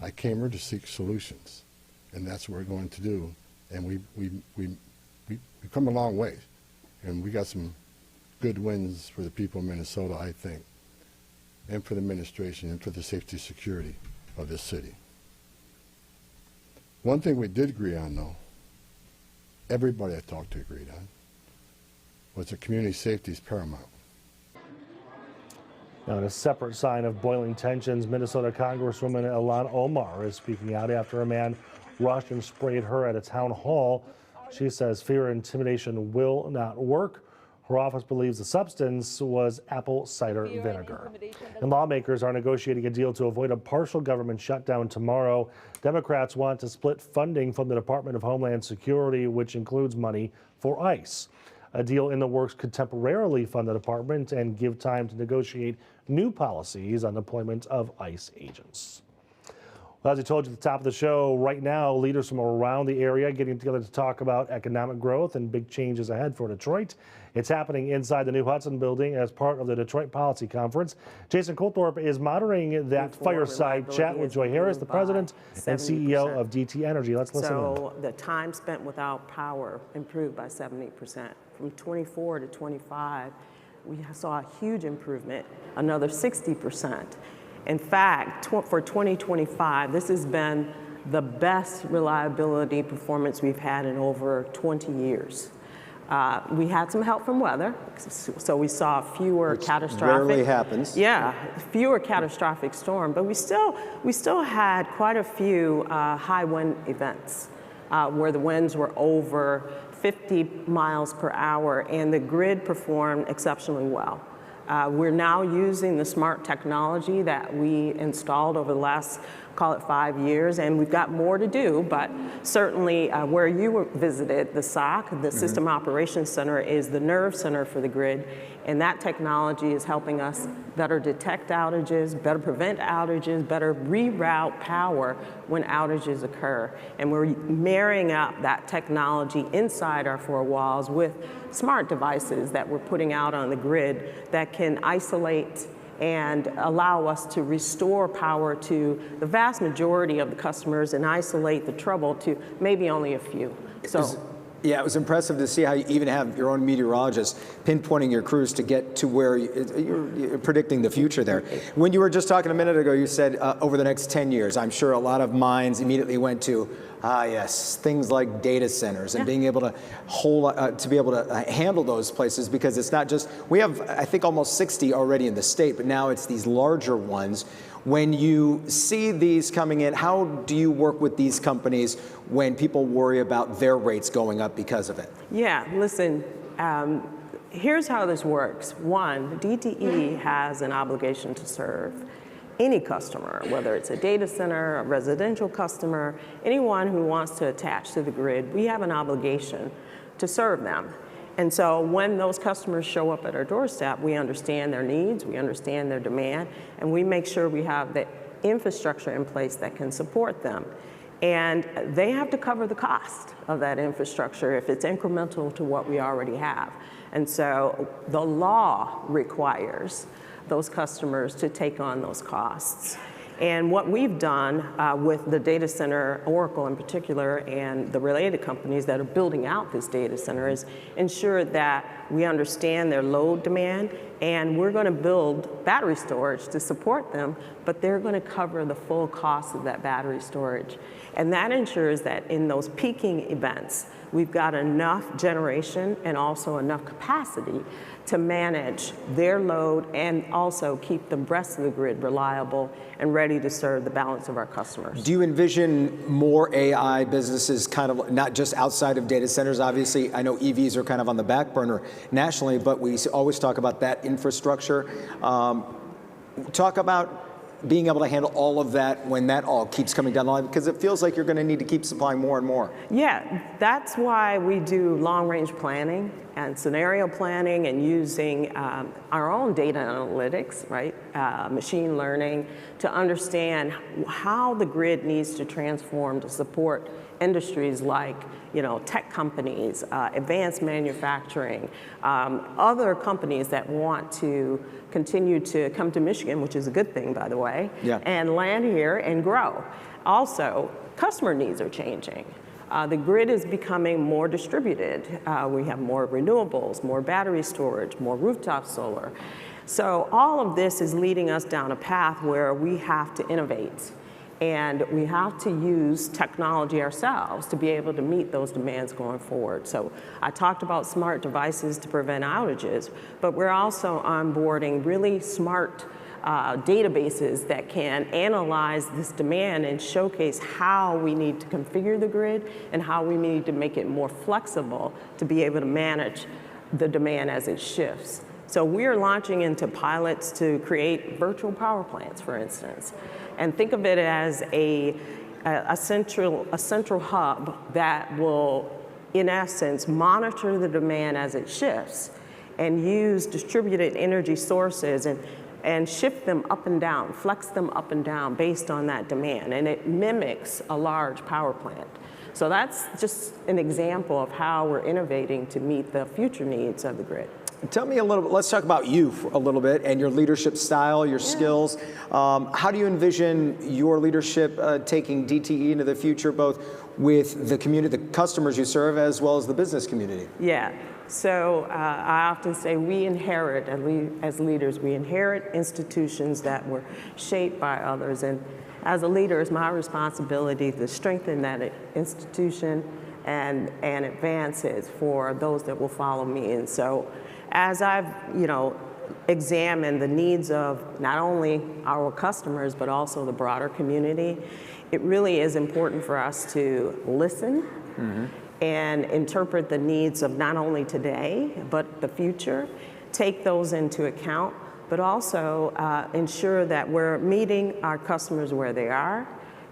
I came here to seek solutions, and that's what we're going to do. And we've come a long way, and we got some good wins for the people of Minnesota, I think, and for the administration and for the safety and security of this city. One thing we did agree on, though, everybody I talked to agreed on, was that community safety is paramount. Now, in a separate sign of boiling tensions, Minnesota Congresswoman Ilhan Omar is speaking out after a man rushed and sprayed her at a town hall. She says fear and intimidation will not work. Her office believes the substance was apple cider vinegar. And lawmakers are negotiating a deal to avoid a partial government shutdown tomorrow. Democrats want to split funding from the Department of Homeland Security, which includes money for ICE. A deal in the works could temporarily fund the department and give time to negotiate new policies on deployment of ICE agents. Well, as I told you at the top of the show, right now, leaders from around the area getting together to talk about economic growth and big changes ahead for Detroit. It's happening inside the new Hudson building as part of the Detroit Policy Conference. Jason Colthorpe is moderating that fireside chat with Joy Harris, the president and CEO of DT Energy. Let's listen in. So the time spent without power improved by 70%. From 24 to 25, we saw a huge improvement, another 60%. In fact, for 2025, this has been the best reliability performance we've had in over 20 years. We had some help from weather, so we saw fewer catastrophic. Rarely happens. Yeah, fewer catastrophic storms, but we still had quite a few high wind events where the winds were over 50 miles per hour, and the grid performed exceptionally well. We're now using the smart technology that we installed over the last, call it 5 years, and we've got more to do, but certainly where you visited, the SOC, the System Operations Center, is the nerve center for the grid, and that technology is helping us better detect outages, better prevent outages, better reroute power when outages occur. And we're marrying up that technology inside our 4 walls with smart devices that we're putting out on the grid that can isolate and allow us to restore power to the vast majority of the customers and isolate the trouble to maybe only a few. Yeah, it was impressive to see how you even have your own meteorologists pinpointing your crews to get to where you're predicting the future there. When you were just talking a minute ago, you said over the next 10 years, I'm sure a lot of minds immediately went to, yes, things like data centers and being able to handle those places, because it's not just, we have, I think, almost 60 already in the state, but now it's these larger ones. When you see these coming in, how do you work with these companies when people worry about their rates going up because of it? Yeah, listen, here's how this works. One, DTE has an obligation to serve any customer, whether it's a data center, a residential customer, anyone who wants to attach to the grid. We have an obligation to serve them. And so when those customers show up at our doorstep, we understand their needs, we understand their demand, and we make sure we have the infrastructure in place that can support them. And they have to cover the cost of that infrastructure if it's incremental to what we already have. And so the law requires those customers to take on those costs. And what we've done with the data center, Oracle in particular, and the related companies that are building out this data center is ensure that we understand their load demand, and we're going to build battery storage to support them, but they're going to cover the full cost of that battery storage. And that ensures that in those peaking events, we've got enough generation and also enough capacity to manage their load and also keep the rest of the grid reliable and ready to serve the balance of our customers. Do you envision more AI businesses kind of not just outside of data centers? Obviously, I know EVs are kind of on the back burner nationally, but we always talk about that infrastructure. Talk about being able to handle all of that when that all keeps coming down the line, because it feels like you're going to need to keep supplying more and more. Yeah, that's why we do long-range planning and scenario planning and using our own data analytics, right, machine learning, to understand how the grid needs to transform to support industries like, tech companies, advanced manufacturing, other companies that want to continue to come to Michigan, which is a good thing, by the way, and land here and grow. Also, customer needs are changing. The grid is becoming more distributed. We have more renewables, more battery storage, more rooftop solar. So all of this is leading us down a path where we have to innovate. And we have to use technology ourselves to be able to meet those demands going forward. So I talked about smart devices to prevent outages, but we're also onboarding really smart databases that can analyze this demand and showcase how we need to configure the grid and how we need to make it more flexible to be able to manage the demand as it shifts. So we're launching into pilots to create virtual power plants, for instance. And think of it as a central hub that will, in essence, monitor the demand as it shifts and use distributed energy sources and shift them up and down, flex them up and down based on that demand. And it mimics a large power plant. So that's just an example of how we're innovating to meet the future needs of the grid. Tell me a little bit, let's talk about you for a little bit and your leadership style, your skills. How do you envision your leadership taking DTE into the future, both with the community, the customers you serve, as well as the business community? Yeah, so I often say we inherit, as leaders, we inherit institutions that were shaped by others. And as a leader, it's my responsibility to strengthen that institution and advance it for those that will follow me. And so as I've, examined the needs of not only our customers, but also the broader community, it really is important for us to listen and interpret the needs of not only today, but the future, take those into account, but also ensure that we're meeting our customers where they are,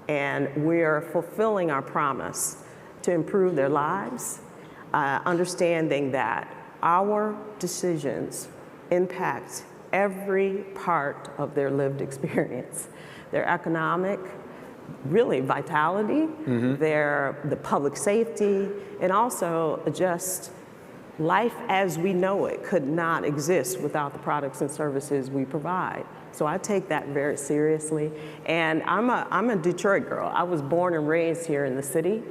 and we're fulfilling our promise to improve their lives, understanding that our decisions impact every part of their lived experience, their economic, really vitality, the public safety, and also just life as we know it could not exist without the products and services we provide. So I take that very seriously. And I'm a Detroit girl. I was born and raised here in the city.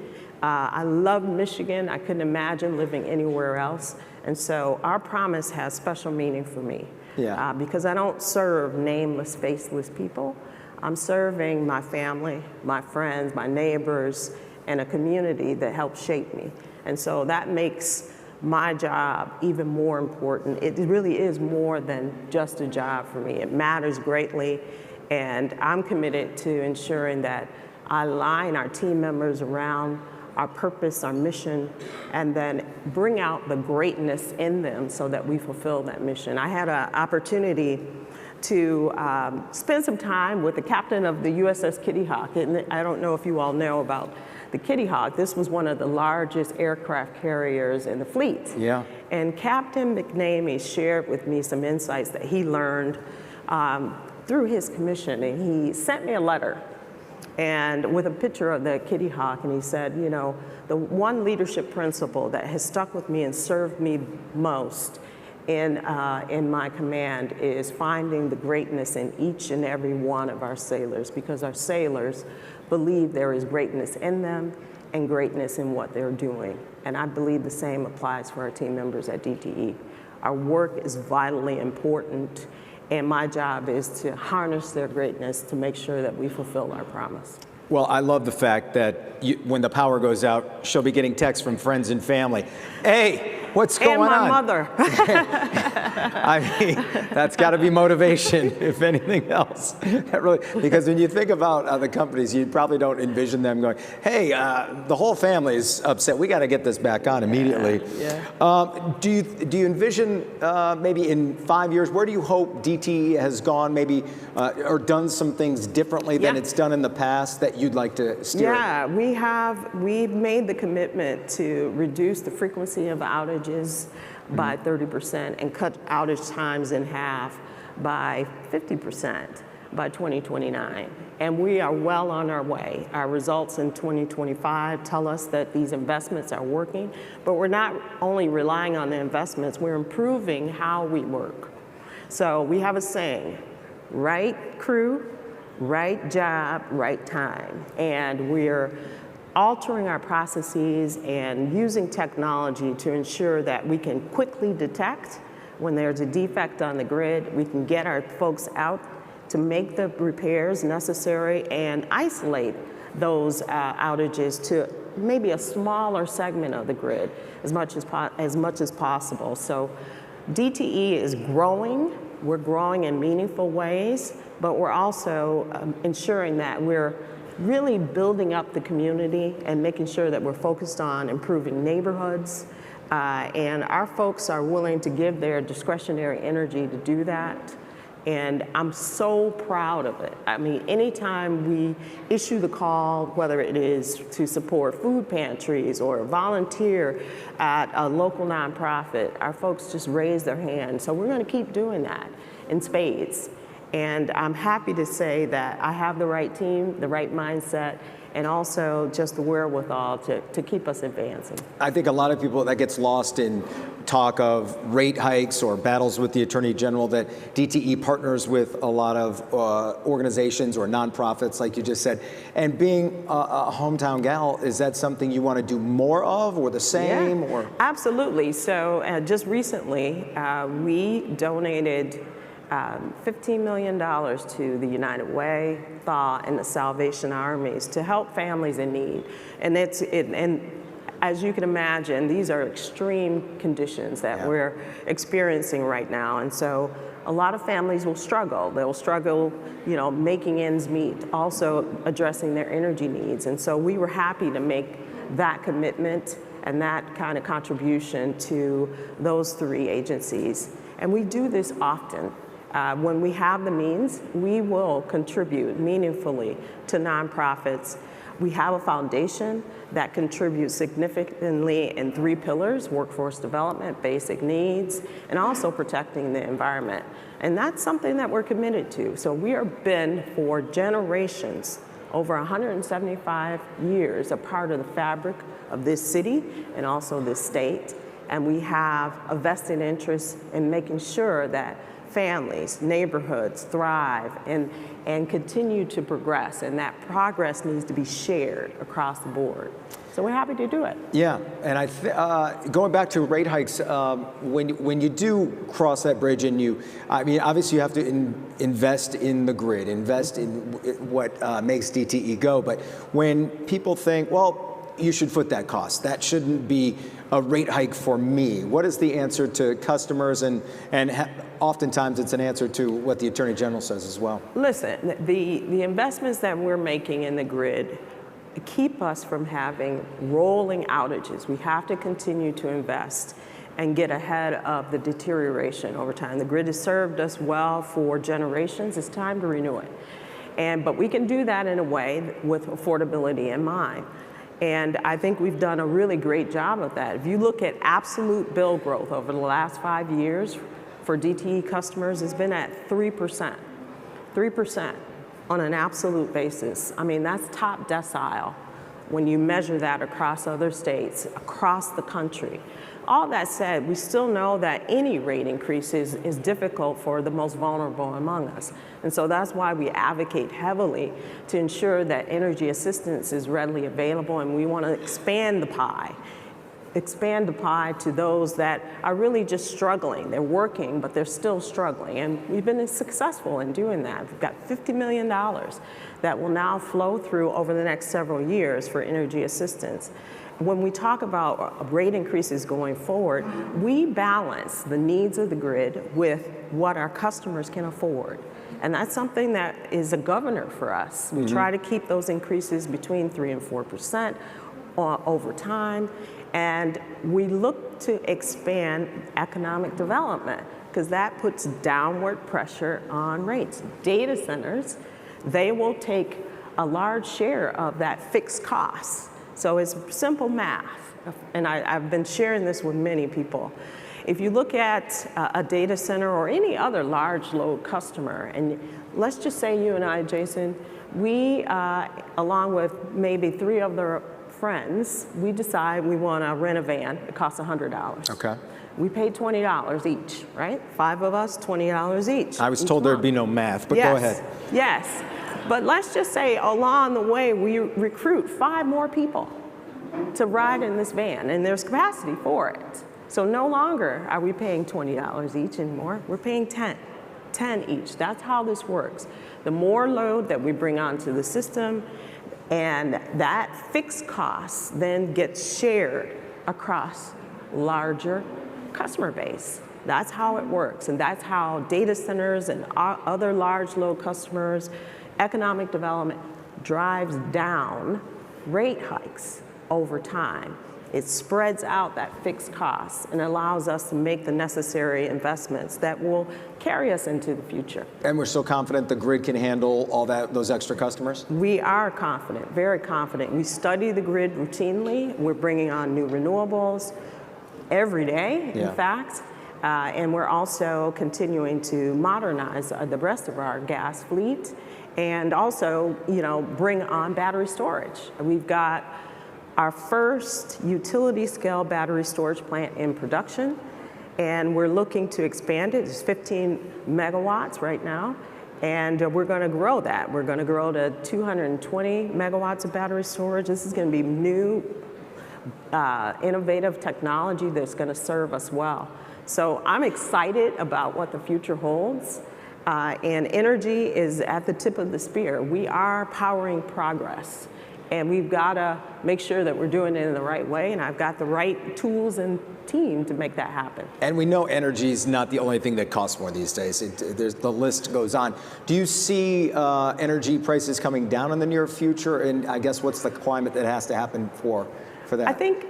I love Michigan. I couldn't imagine living anywhere else. And so our promise has special meaning for me. Yeah. Because I don't serve nameless, faceless people. I'm serving my family, my friends, my neighbors, and a community that helped shape me. And so that makes my job even more important. It really is more than just a job for me. It matters greatly, and I'm committed to ensuring that I align our team members around our purpose, our mission, and then bring out the greatness in them so that we fulfill that mission. I had an opportunity to spend some time with the captain of the USS Kitty Hawk. And I don't know if you all know about the Kitty Hawk. This was one of the largest aircraft carriers in the fleet. Yeah. And Captain McNamee shared with me some insights that he learned through his commission. And he sent me a letter and with a picture of the Kitty Hawk, and he said, you know, the one leadership principle that has stuck with me and served me most in my command is finding the greatness in each and every one of our sailors, because our sailors believe there is greatness in them and greatness in what they're doing. And I believe the same applies for our team members at DTE. Our work is vitally important, and my job is to harness their greatness to make sure that we fulfill our promise. Well, I love the fact that when the power goes out, she'll be getting texts from friends and family. Hey, what's going on? And my mother. I mean, that's got to be motivation, if anything else. That really, because when you think about other companies, you probably don't envision them going, hey, the whole family is upset. We got to get this back on immediately. Yeah. Do you envision maybe in 5 years, where do you hope DTE has gone maybe or done some things differently than it's done in the past that you'd like to steer? Yeah, we've made the commitment to reduce the frequency of outages by 30% and cut outage times in half by 50% by 2029. And we are well on our way. Our results in 2025 tell us that these investments are working, but we're not only relying on the investments, we're improving how we work. So we have a saying, right crew, right job, right time. And we're altering our processes and using technology to ensure that we can quickly detect when there's a defect on the grid. We can get our folks out to make the repairs necessary and isolate those outages to maybe a smaller segment of the grid as much as possible. So DTE is growing. We're growing in meaningful ways, but we're also ensuring that we're really building up the community and making sure that we're focused on improving neighborhoods. And our folks are willing to give their discretionary energy to do that. And I'm so proud of it. I mean, anytime we issue the call, whether it is to support food pantries or volunteer at a local nonprofit, our folks just raise their hand. So we're going to keep doing that in spades. And I'm happy to say that I have the right team, the right mindset, and also just the wherewithal to keep us advancing. I think a lot of people, that gets lost in talk of rate hikes or battles with the Attorney General, that DTE partners with a lot of organizations or nonprofits, like you just said. And being a hometown gal, is that something you want to do more of or the same? Yeah, or? Absolutely. So just recently, we donated $15 million to the United Way, Thaw, and the Salvation Armies to help families in need. And and as you can imagine, these are extreme conditions that we're experiencing right now. And so a lot of families will struggle. They'll struggle, you know, making ends meet, also addressing their energy needs. And so we were happy to make that commitment and that kind of contribution to those three agencies. And we do this often. When we have the means, we will contribute meaningfully to nonprofits. We have a foundation that contributes significantly in three pillars: workforce development, basic needs, and also protecting the environment. And that's something that we're committed to. So we have been for generations, over 175 years, a part of the fabric of this city and also this state. And we have a vested interest in making sure that families, neighborhoods thrive and continue to progress, and that progress needs to be shared across the board. So we're happy to do it. Yeah, and going back to rate hikes, when you do cross that bridge, and I mean, obviously you have to invest in the grid, invest in what makes DTE go. But when people think, well, you should foot that cost, that shouldn't be a rate hike for me. What is the answer to customers? And oftentimes it's an answer to what the Attorney General says as well. Listen, the investments that we're making in the grid keep us from having rolling outages. We have to continue to invest and get ahead of the deterioration over time. The grid has served us well for generations. It's time to renew it. But we can do that in a way with affordability in mind. And I think we've done a really great job of that. If you look at absolute bill growth over the last 5 years for DTE customers, it's been at 3%. 3%. On an absolute basis. I mean, that's top decile when you measure that across other states, across the country. All that said, we still know that any rate increase is difficult for the most vulnerable among us. And so that's why we advocate heavily to ensure that energy assistance is readily available, and we want to expand the pie to those that are really just struggling. They're working, but they're still struggling. And we've been successful in doing that. We've got $50 million that will now flow through over the next several years for energy assistance. When we talk about rate increases going forward, we balance the needs of the grid with what our customers can afford. And that's something that is a governor for us. We try to keep those increases between 3% and 4% over time. And we look to expand economic development because that puts downward pressure on rates. Data centers, they will take a large share of that fixed cost. So it's simple math. And I've been sharing this with many people. If you look at a data center or any other large load customer, and let's just say you and I, Jason, we, along with maybe 3 other friends, we decide we want to rent a van. It costs $100. Okay. We pay $20 each, right? 5 of us, $20 each. I was told there'd be no math, but yes. Go ahead. Yes. But let's just say along the way, we recruit 5 more people to ride in this van, and there's capacity for it. So no longer are we paying $20 each anymore. We're paying 10 each. That's how this works. The more load that we bring onto the system, and that fixed cost then gets shared across larger customer base. That's how it works, and that's how data centers and other large load customers, economic development drives down rate hikes over time. It spreads out that fixed cost and allows us to make the necessary investments that will carry us into the future. And we're still confident the grid can handle all those extra customers? We are confident, very confident. We study the grid routinely. We're bringing on new renewables every day, in fact. And we're also continuing to modernize the rest of our gas fleet and also, bring on battery storage. We've got our first utility-scale battery storage plant in production, and we're looking to expand it. It's 15 megawatts right now, and we're going to grow that. We're going to grow to 220 megawatts of battery storage. This is going to be new, innovative technology that's going to serve us well. So I'm excited about what the future holds, and energy is at the tip of the spear. We are powering progress. And we've got to make sure that we're doing it in the right way, and I've got the right tools and team to make that happen. And we know energy is not the only thing that costs more these days. The list goes on. Do you see energy prices coming down in the near future? And I guess what's the climate that has to happen for that? I think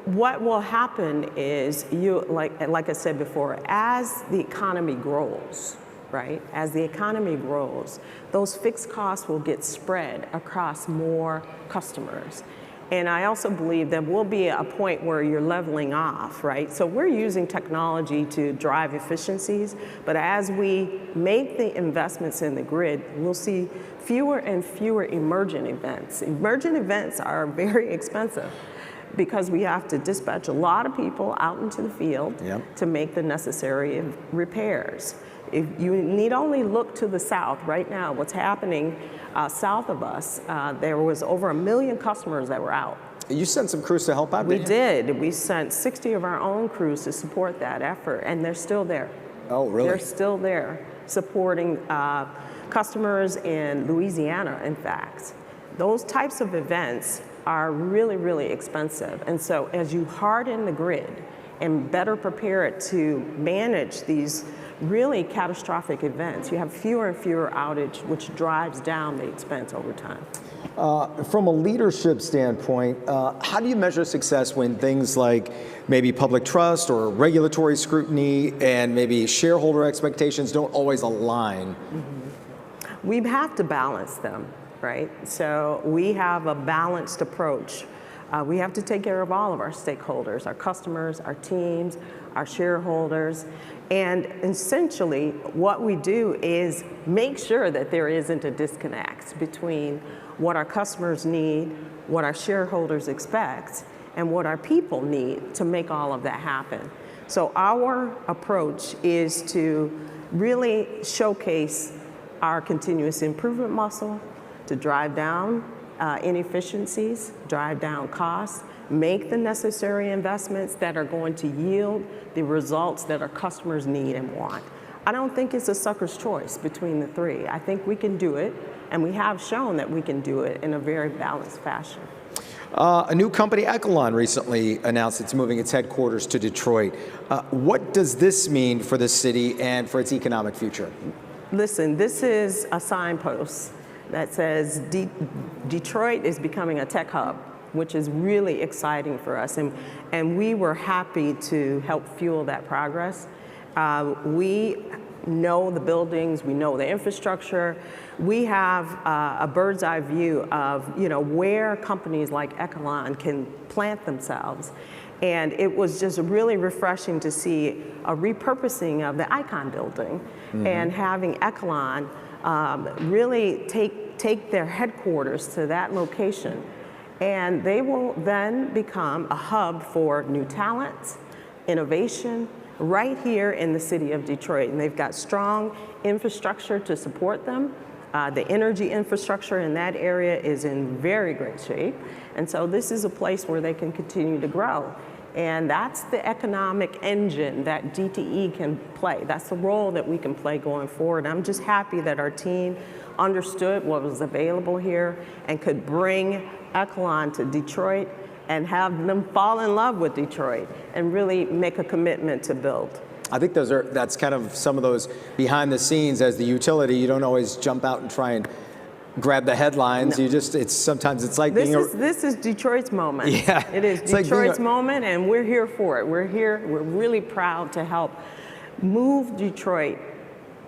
what will happen is, like I said before, as the economy grows, right? As the economy grows, those fixed costs will get spread across more customers. And I also believe there will be a point where you're leveling off, right? So we're using technology to drive efficiencies, but as we make the investments in the grid, we'll see fewer and fewer emergent events. Emergent events are very expensive because we have to dispatch a lot of people out into the field to make the necessary repairs. If you need only look to the south right now, what's happening south of us, there was over 1 million customers that were out. You sent some crews to help out, We did. We sent 60 of our own crews to support that effort, and they're still there. Oh, really? They're still there supporting customers in Louisiana, in fact. Those types of events are really, really expensive. And so as you harden the grid and better prepare it to manage these really catastrophic events, you have fewer and fewer outage, which drives down the expense over time. From a leadership standpoint, how do you measure success when things like maybe public trust or regulatory scrutiny and maybe shareholder expectations don't always align? We have to balance them, right? So we have a balanced approach. We have to take care of all of our stakeholders, our customers, our teams, our shareholders. And essentially, what we do is make sure that there isn't a disconnect between what our customers need, what our shareholders expect, and what our people need to make all of that happen. So our approach is to really showcase our continuous improvement muscle to drive down inefficiencies, drive down costs, make the necessary investments that are going to yield the results that our customers need and want. I don't think it's a sucker's choice between the three. I think we can do it, and we have shown that we can do it in a very balanced fashion. A new company, Echelon, recently announced it's moving its headquarters to Detroit. What does this mean for the city and for its economic future? Listen, this is a signpost that says Detroit is becoming a tech hub, which is really exciting for us. And we were happy to help fuel that progress. We know the buildings, we know the infrastructure. We have a bird's eye view of where companies like Echelon can plant themselves. And it was just really refreshing to see a repurposing of the Icon building and having Echelon really take their headquarters to that location. And they will then become a hub for new talent, innovation, right here in the city of Detroit. And they've got strong infrastructure to support them. The energy infrastructure in that area is in very great shape. And so this is a place where they can continue to grow. And that's the economic engine that DTE can play. That's the role that we can play going forward. I'm just happy that our team understood what was available here and could bring Echelon to Detroit and have them fall in love with Detroit and really make a commitment to build. I think that's kind of some of those behind the scenes. As the utility, you don't always jump out and try and grab the headlines. No. Sometimes it's like this is Detroit's moment. Yeah, it is Detroit's moment, and we're here for it. We're really proud to help move Detroit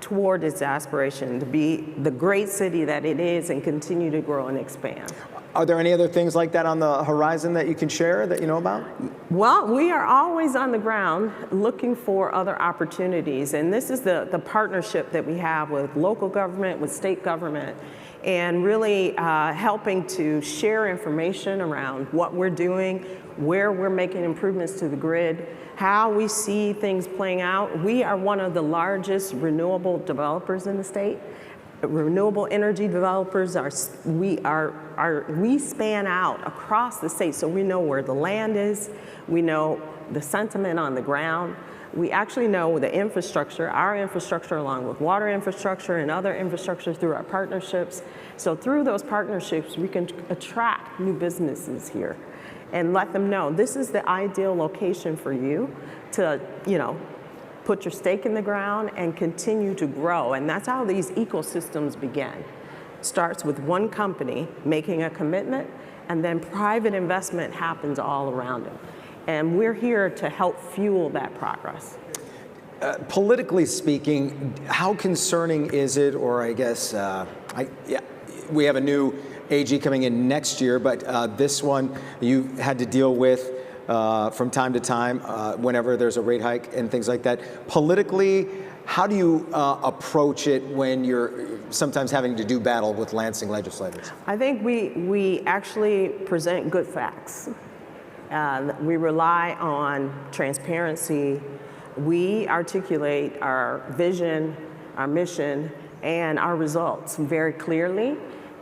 toward its aspiration to be the great city that it is and continue to grow and expand. Are there any other things like that on the horizon that you can share that you know about? Well, we are always on the ground looking for other opportunities, and this is the partnership that we have with local government, with state government, and really helping to share information around what we're doing, where we're making improvements to the grid, how we see things playing out. We are one of the largest renewable developers in the state. Renewable energy developers we span out across the state, so we know where the land is, we know the sentiment on the ground. We actually know the infrastructure, our infrastructure along with water infrastructure and other infrastructure through our partnerships. So through those partnerships, we can attract new businesses here and let them know this is the ideal location for you to, put your stake in the ground and continue to grow. And that's how these ecosystems begin. Starts with one company making a commitment, and then private investment happens all around it. And we're here to help fuel that progress. Politically speaking, how concerning is it, or I guess, we have a new AG coming in next year, but this one you had to deal with from time to time whenever there's a rate hike and things like that. Politically, how do you approach it when you're sometimes having to do battle with Lansing legislators? I think we actually present good facts. We rely on transparency. We articulate our vision our mission, and our results very clearly.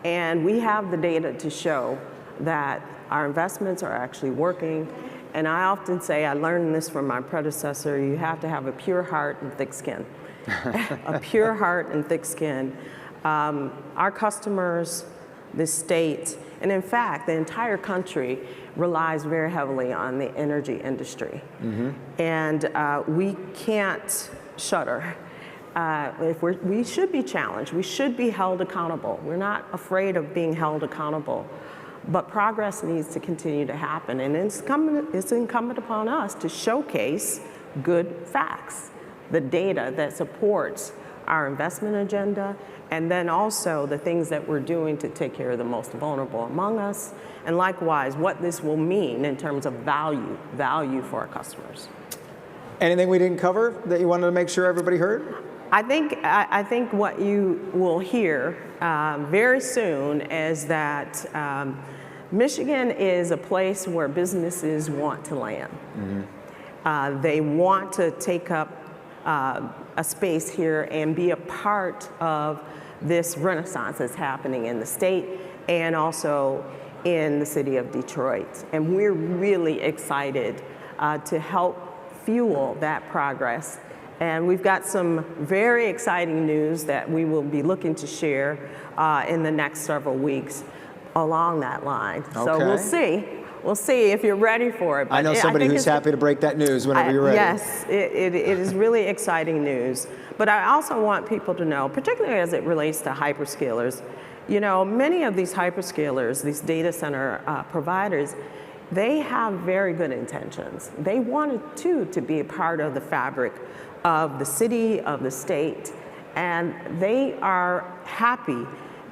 And we have the data to show that our investments are actually working. And I often say, I learned this from my predecessor, you have to have a pure heart and thick skin. A pure heart and thick skin. Our customers, the state, and in fact, the entire country relies very heavily on the energy industry. And we can't shudder. We should be challenged. We should be held accountable. We're not afraid of being held accountable. But progress needs to continue to happen. And it's incumbent upon us to showcase good facts, the data that supports our investment agenda, and then also the things that we're doing to take care of the most vulnerable among us, and likewise, what this will mean in terms of value for our customers. Anything we didn't cover that you wanted to make sure everybody heard? I think what you will hear very soon is that Michigan is a place where businesses want to land. They want to take up a space here and be a part of this renaissance that's happening in the state and also in the city of Detroit. And we're really excited to help fuel that progress. And we've got some very exciting news that we will be looking to share in the next several weeks along that line. Okay. So we'll see. We'll see if you're ready for it. But I know somebody who's happy to break that news whenever you're ready. Yes, it is really exciting news. But I also want people to know, particularly as it relates to hyperscalers, you know, many of these hyperscalers, these data center providers, they have very good intentions. They wanted to be a part of the fabric of the city, of the state, and they are happy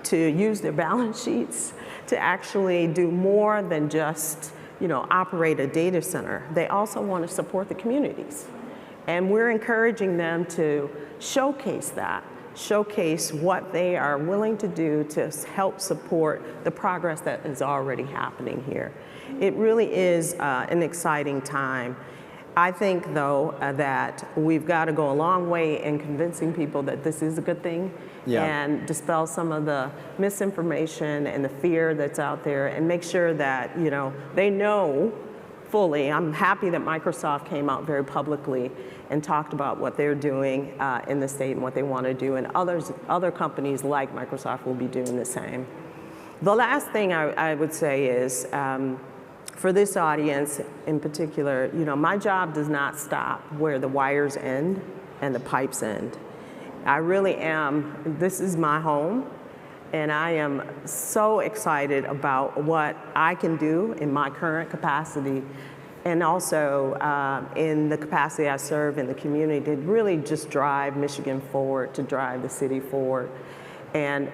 to use their balance sheets to actually do more than just, you know, operate a data center. They also want to support the communities. And we're encouraging them to showcase that, showcase what they are willing to do to help support the progress that is already happening here. It really is an exciting time. I think, though, that we've got to go a long way in convincing people that this is a good thing and dispel some of the misinformation and the fear that's out there and make sure that, you know, they know fully. I'm happy that Microsoft came out very publicly and talked about what they're doing in the state and what they want to do, and other companies like Microsoft will be doing the same. The last thing I would say is, for this audience in particular, you know, my job does not stop where the wires end and the pipes end. I really am, this is my home, and I am so excited about what I can do in my current capacity and also in the capacity I serve in the community to really just drive Michigan forward, to drive the city forward. And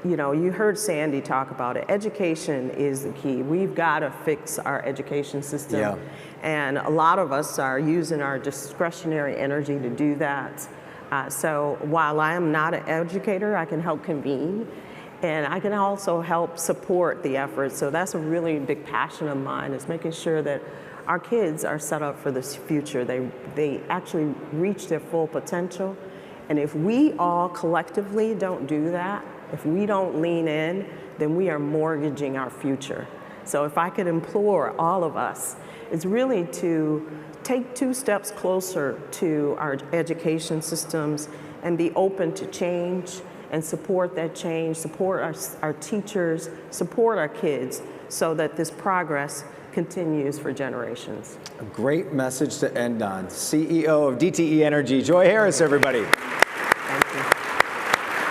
you know, you heard Sandy talk about it. Education is the key. We've got to fix our education system. And a lot of us are using our discretionary energy to do that. So while I am not an educator, I can help convene. And I can also help support the efforts. So that's a really big passion of mine, is making sure that our kids are set up for this future. They actually reach their full potential. And if we all collectively don't do that, if we don't lean in, then we are mortgaging our future. So if I could implore all of us, it's really to take 2 steps closer to our education systems and be open to change and support that change, support our teachers, support our kids, so that this progress continues for generations. A great message to end on. CEO of DTE Energy, Joy Harris, everybody.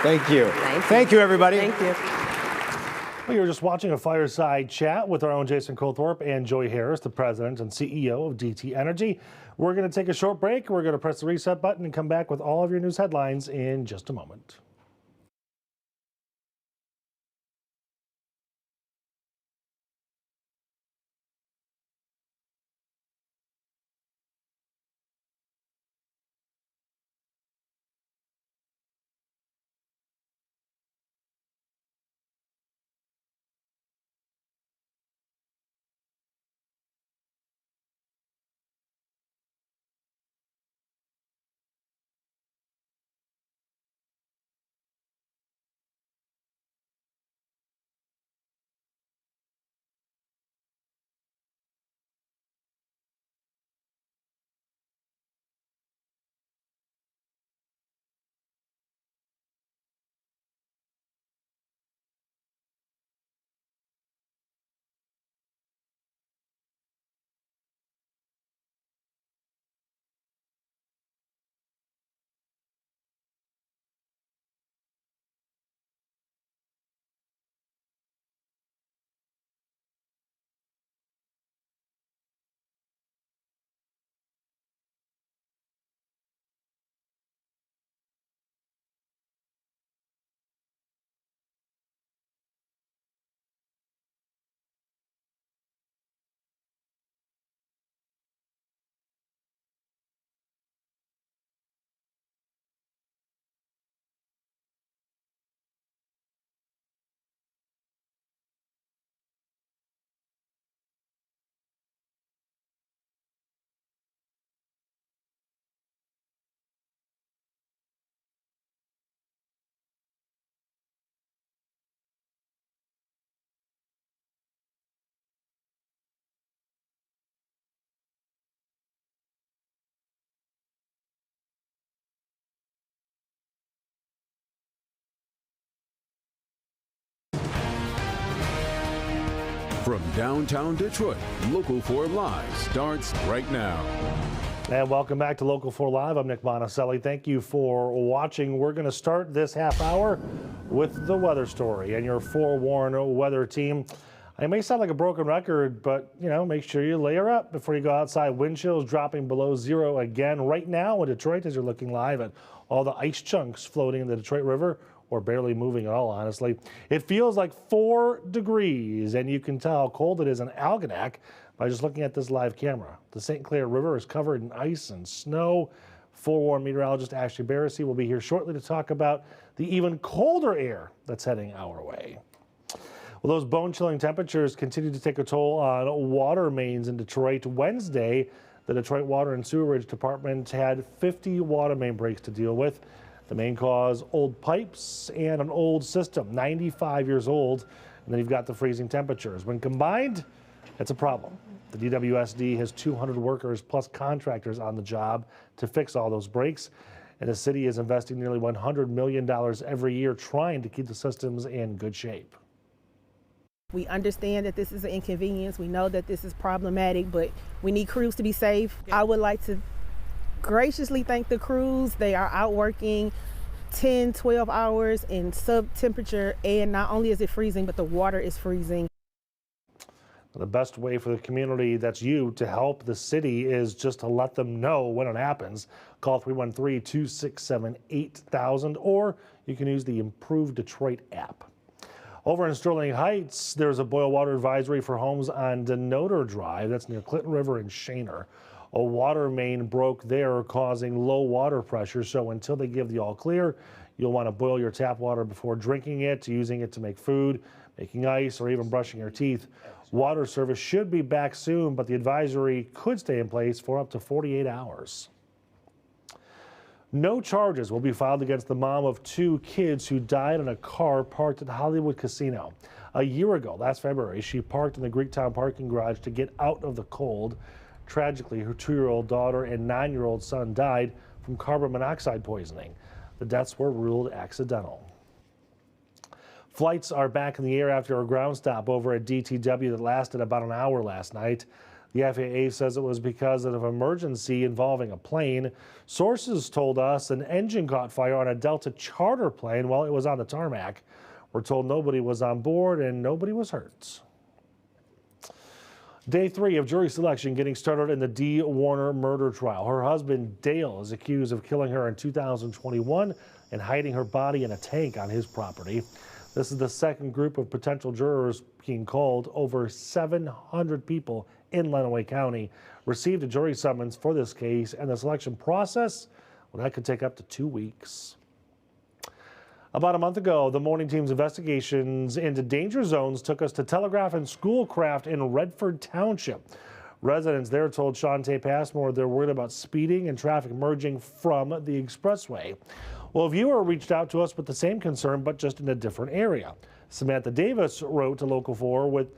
Thank you. Thank you, everybody. Thank you. We were just watching a fireside chat with our own Jason Colthorpe and Joy Harris, the president and CEO of DTE Energy. We're going to take a short break. We're going to press the reset button and come back with all of your news headlines in just a moment. From downtown Detroit, Local 4 Live starts right now. And welcome back to Local 4 Live. I'm Nick Monticelli. Thank you for watching. We're going to start this half hour with the weather story and your forewarned weather team. It may sound like a broken record, but, make sure you layer up before you go outside. Wind chills dropping below zero again right now in Detroit as you're looking live at all the ice chunks floating in the Detroit River, or barely moving at all, honestly. It feels like 4 degrees, and you can tell how cold it is in Algonac by just looking at this live camera. The St. Clair River is covered in ice and snow. Forewarned meteorologist Ashley Barrissey will be here shortly to talk about the even colder air that's heading our way. Well, those bone-chilling temperatures continue to take a toll on water mains in Detroit. Wednesday, the Detroit Water and Sewerage Department had 50 water main breaks to deal with. The main cause, old pipes and an old system, 95 years old, and then you've got the freezing temperatures. When combined, it's a problem. The DWSD has 200 workers plus contractors on the job to fix all those breaks, and the city is investing nearly $100 million every year trying to keep the systems in good shape. We understand that this is an inconvenience. We know that this is problematic, but we need crews to be safe. I would like to graciously thank the crews. They are out working 10, 12 hours in sub-temperature, and not only is it freezing, but the water is freezing. The best way for the community, that's you, to help the city is just to let them know when it happens. Call 313-267-8000, or you can use the Improved Detroit app. Over in Sterling Heights, there's a boil water advisory for homes on Denoter Drive. That's near Clinton River and Shaner. A water main broke there, causing low water pressure. So until they give the all clear, you'll want to boil your tap water before drinking it, using it to make food, making ice, or even brushing your teeth. Water service should be back soon, but the advisory could stay in place for up to 48 hours. No charges will be filed against the mom of 2 kids who died in a car parked at Hollywood Casino. A year ago, last February, she parked in the Greektown parking garage to get out of the cold. Tragically, her 2-year-old daughter and 9-year-old son died from carbon monoxide poisoning. The deaths were ruled accidental. Flights are back in the air after a ground stop over at DTW that lasted about an hour last night. The FAA says it was because of an emergency involving a plane. Sources told us an engine caught fire on a Delta charter plane while it was on the tarmac. We're told nobody was on board and nobody was hurt. Day 3 of jury selection getting started in the Dee Warner murder trial. Her husband, Dale, is accused of killing her in 2021 and hiding her body in a tank on his property. This is the second group of potential jurors being called. Over 700 people in Lenawee County received a jury summons for this case, and the selection process, well, that could take up to 2 weeks. About a month ago, the morning team's investigations into danger zones took us to Telegraph and Schoolcraft in Redford Township. Residents there told Shantae Passmore they're worried about speeding and traffic merging from the expressway. Well, a viewer reached out to us with the same concern, but just in a different area. Samantha Davis wrote to Local 4 with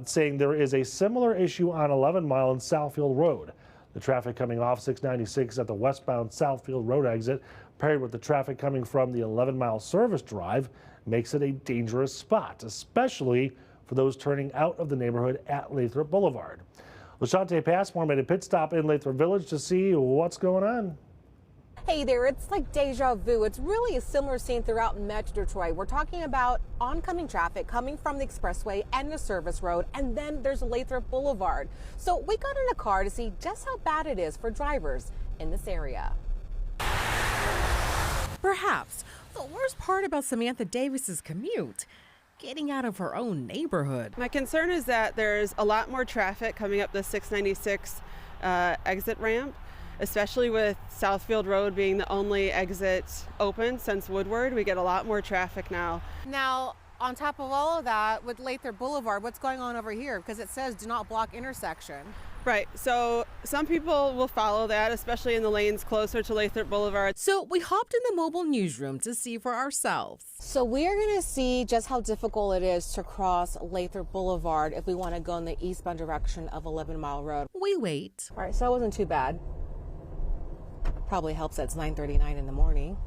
saying there is a similar issue on 11 Mile and Southfield Road. The traffic coming off 696 at the westbound Southfield Road exit, paired with the traffic coming from the 11 Mile Service Drive, makes it a dangerous spot, especially for those turning out of the neighborhood at Lathrop Boulevard. LaShante Passmore made a pit stop in Lathrop Village to see what's going on. Hey there, it's like deja vu. It's really a similar scene throughout Metro Detroit. We're talking about oncoming traffic coming from the expressway and the service road, and then there's Lathrop Boulevard. So we got in a car to see just how bad it is for drivers in this area. Perhaps the worst part about Samantha Davis's commute, getting out of her own neighborhood. My concern is that there's a lot more traffic coming up the 696 exit ramp, especially with Southfield Road being the only exit open since Woodward. We get a lot more traffic now. Now, on top of all of that, with Lathrop Boulevard, what's going on over here? Because it says do not block intersection. Right, so some people will follow that, especially in the lanes closer to Lathrop Boulevard. So we hopped in the mobile newsroom to see for ourselves. So we are going to see just how difficult it is to cross Lathrop Boulevard if we want to go in the eastbound direction of 11 Mile Road. We wait. All right, so it wasn't too bad. Probably helps that it's 9:39 in the morning.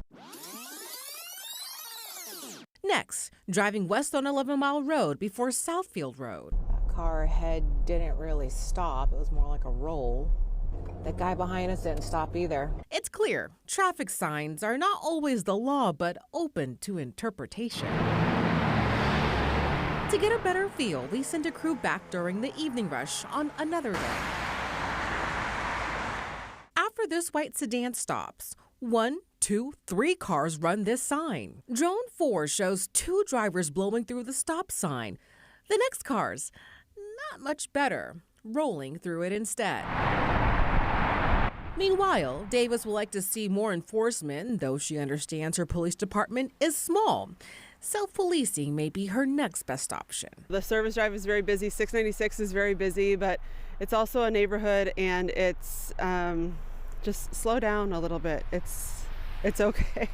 Next, driving west on 11 Mile Road before Southfield Road. car ahead didn't really stop. It was more like a roll. The guy behind us didn't stop either. It's clear traffic signs are not always the law, but open to interpretation. To get a better feel, we send a crew back during the evening rush on another day. After this white sedan stops, 1, 2, 3 cars run this sign. Drone 4 shows 2 drivers blowing through the stop sign. The next car's not much better, rolling through it instead. Meanwhile, Davis would like to see more enforcement, though she understands her police department is small. Self-policing may be her next best option. The service drive is very busy. 696 is very busy, but it's also a neighborhood, and it's just slow down a little bit. It's okay.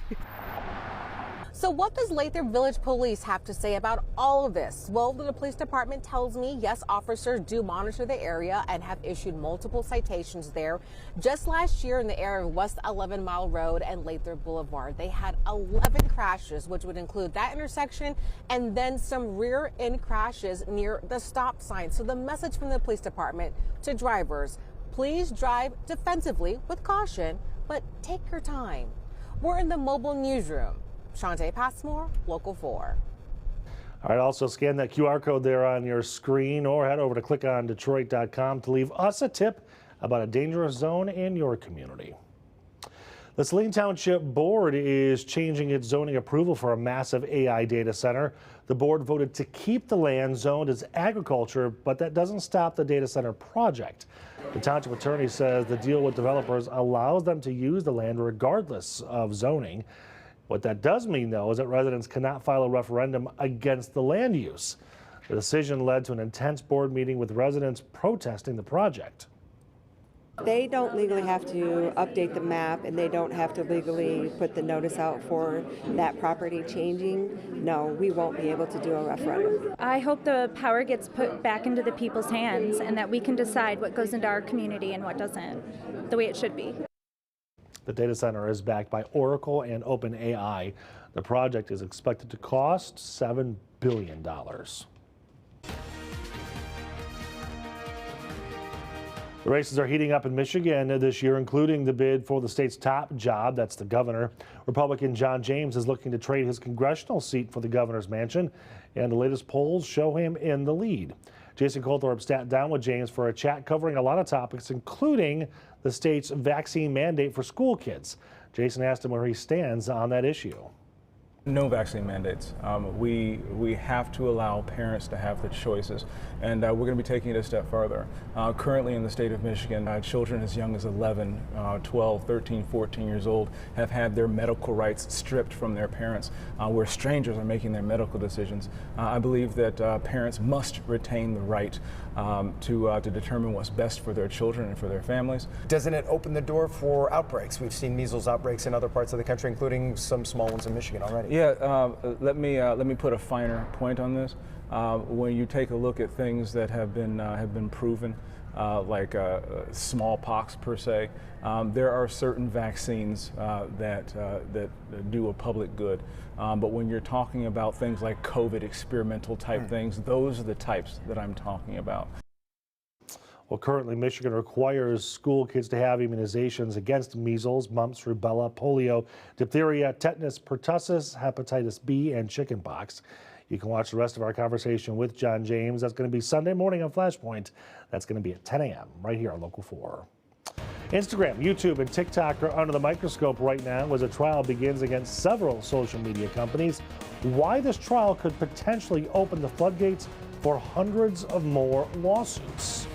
So what does Lathrop Village Police have to say about all of this? Well, the police department tells me, yes, officers do monitor the area and have issued multiple citations there. Just last year in the area of West 11 Mile Road and Lathrop Boulevard, they had 11 crashes, which would include that intersection and then some rear end crashes near the stop sign. So the message from the police department to drivers, please drive defensively with caution, but take your time. We're in the mobile newsroom. Shantae Passmore, Local 4. All right, also scan that QR code there on your screen or head over to clickondetroit.com to leave us a tip about a dangerous zone in your community. The Saline Township Board is changing its zoning approval for a massive AI data center. The board voted to keep the land zoned as agriculture, but that doesn't stop the data center project. The township attorney says the deal with developers allows them to use the land regardless of zoning. What that does mean, though, is that residents cannot file a referendum against the land use. The decision led to an intense board meeting with residents protesting the project. They don't legally have to update the map, and they don't have to legally put the notice out for that property changing. No, we won't be able to do a referendum. I hope the power gets put back into the people's hands and that we can decide what goes into our community and what doesn't, the way it should be. The data center is backed by Oracle and OpenAI. The project is expected to cost $7 billion. The races are heating up in Michigan this year, including the bid for the state's top job, that's the governor. Republican John James is looking to trade his congressional seat for the governor's mansion, and the latest polls show him in the lead. Jason Colthorpe sat down with James for a chat covering a lot of topics, including the state's vaccine mandate for school kids. Jason asked him where he stands on that issue. No vaccine mandates. We have to allow parents to have the choices, and we're going to be taking it a step further. Currently in the state of Michigan, children as young as 11, 12, 13, 14 years old have had their medical rights stripped from their parents, where strangers are making their medical decisions. I believe that parents must retain the right to determine what's best for their children and for their families. Doesn't it open the door for outbreaks? We've seen measles outbreaks in other parts of the country, including some small ones in Michigan already. Yeah, let me put a finer point on this. When you take a look at things that have been proven, like smallpox per se, there are certain vaccines that do a public good. But when you're talking about things like COVID experimental type things, those are the types that I'm talking about. Well, currently Michigan requires school kids to have immunizations against measles, mumps, rubella, polio, diphtheria, tetanus, pertussis, hepatitis B, and chickenpox. You can watch the rest of our conversation with John James. That's going to be Sunday morning on Flashpoint. That's going to be at 10 a.m. right here on Local 4. Instagram, YouTube, and TikTok are under the microscope right now as a trial begins against several social media companies. Why this trial could potentially open the floodgates for hundreds of more lawsuits.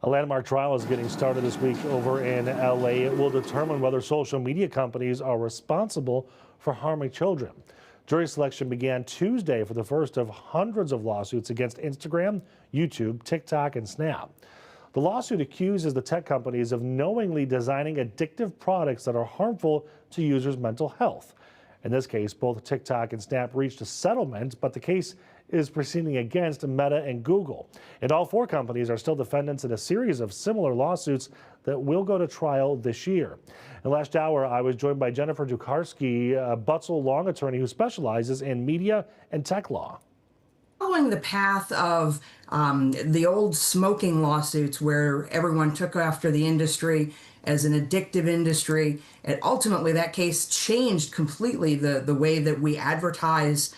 A landmark trial is getting started this week over in LA. It will determine whether social media companies are responsible for harming children. Jury selection began Tuesday for the first of hundreds of lawsuits against Instagram, YouTube, TikTok, and Snap. The lawsuit accuses the tech companies of knowingly designing addictive products that are harmful to users' mental health. In this case, both TikTok and Snap reached a settlement, but the case is proceeding against Meta and Google. And all four companies are still defendants in a series of similar lawsuits that will go to trial this year. In last hour, I was joined by Jennifer Dukarski, a Butzel Long attorney who specializes in media and tech law. Following the path of the old smoking lawsuits where everyone took after the industry as an addictive industry, and ultimately that case changed completely the way that we advertise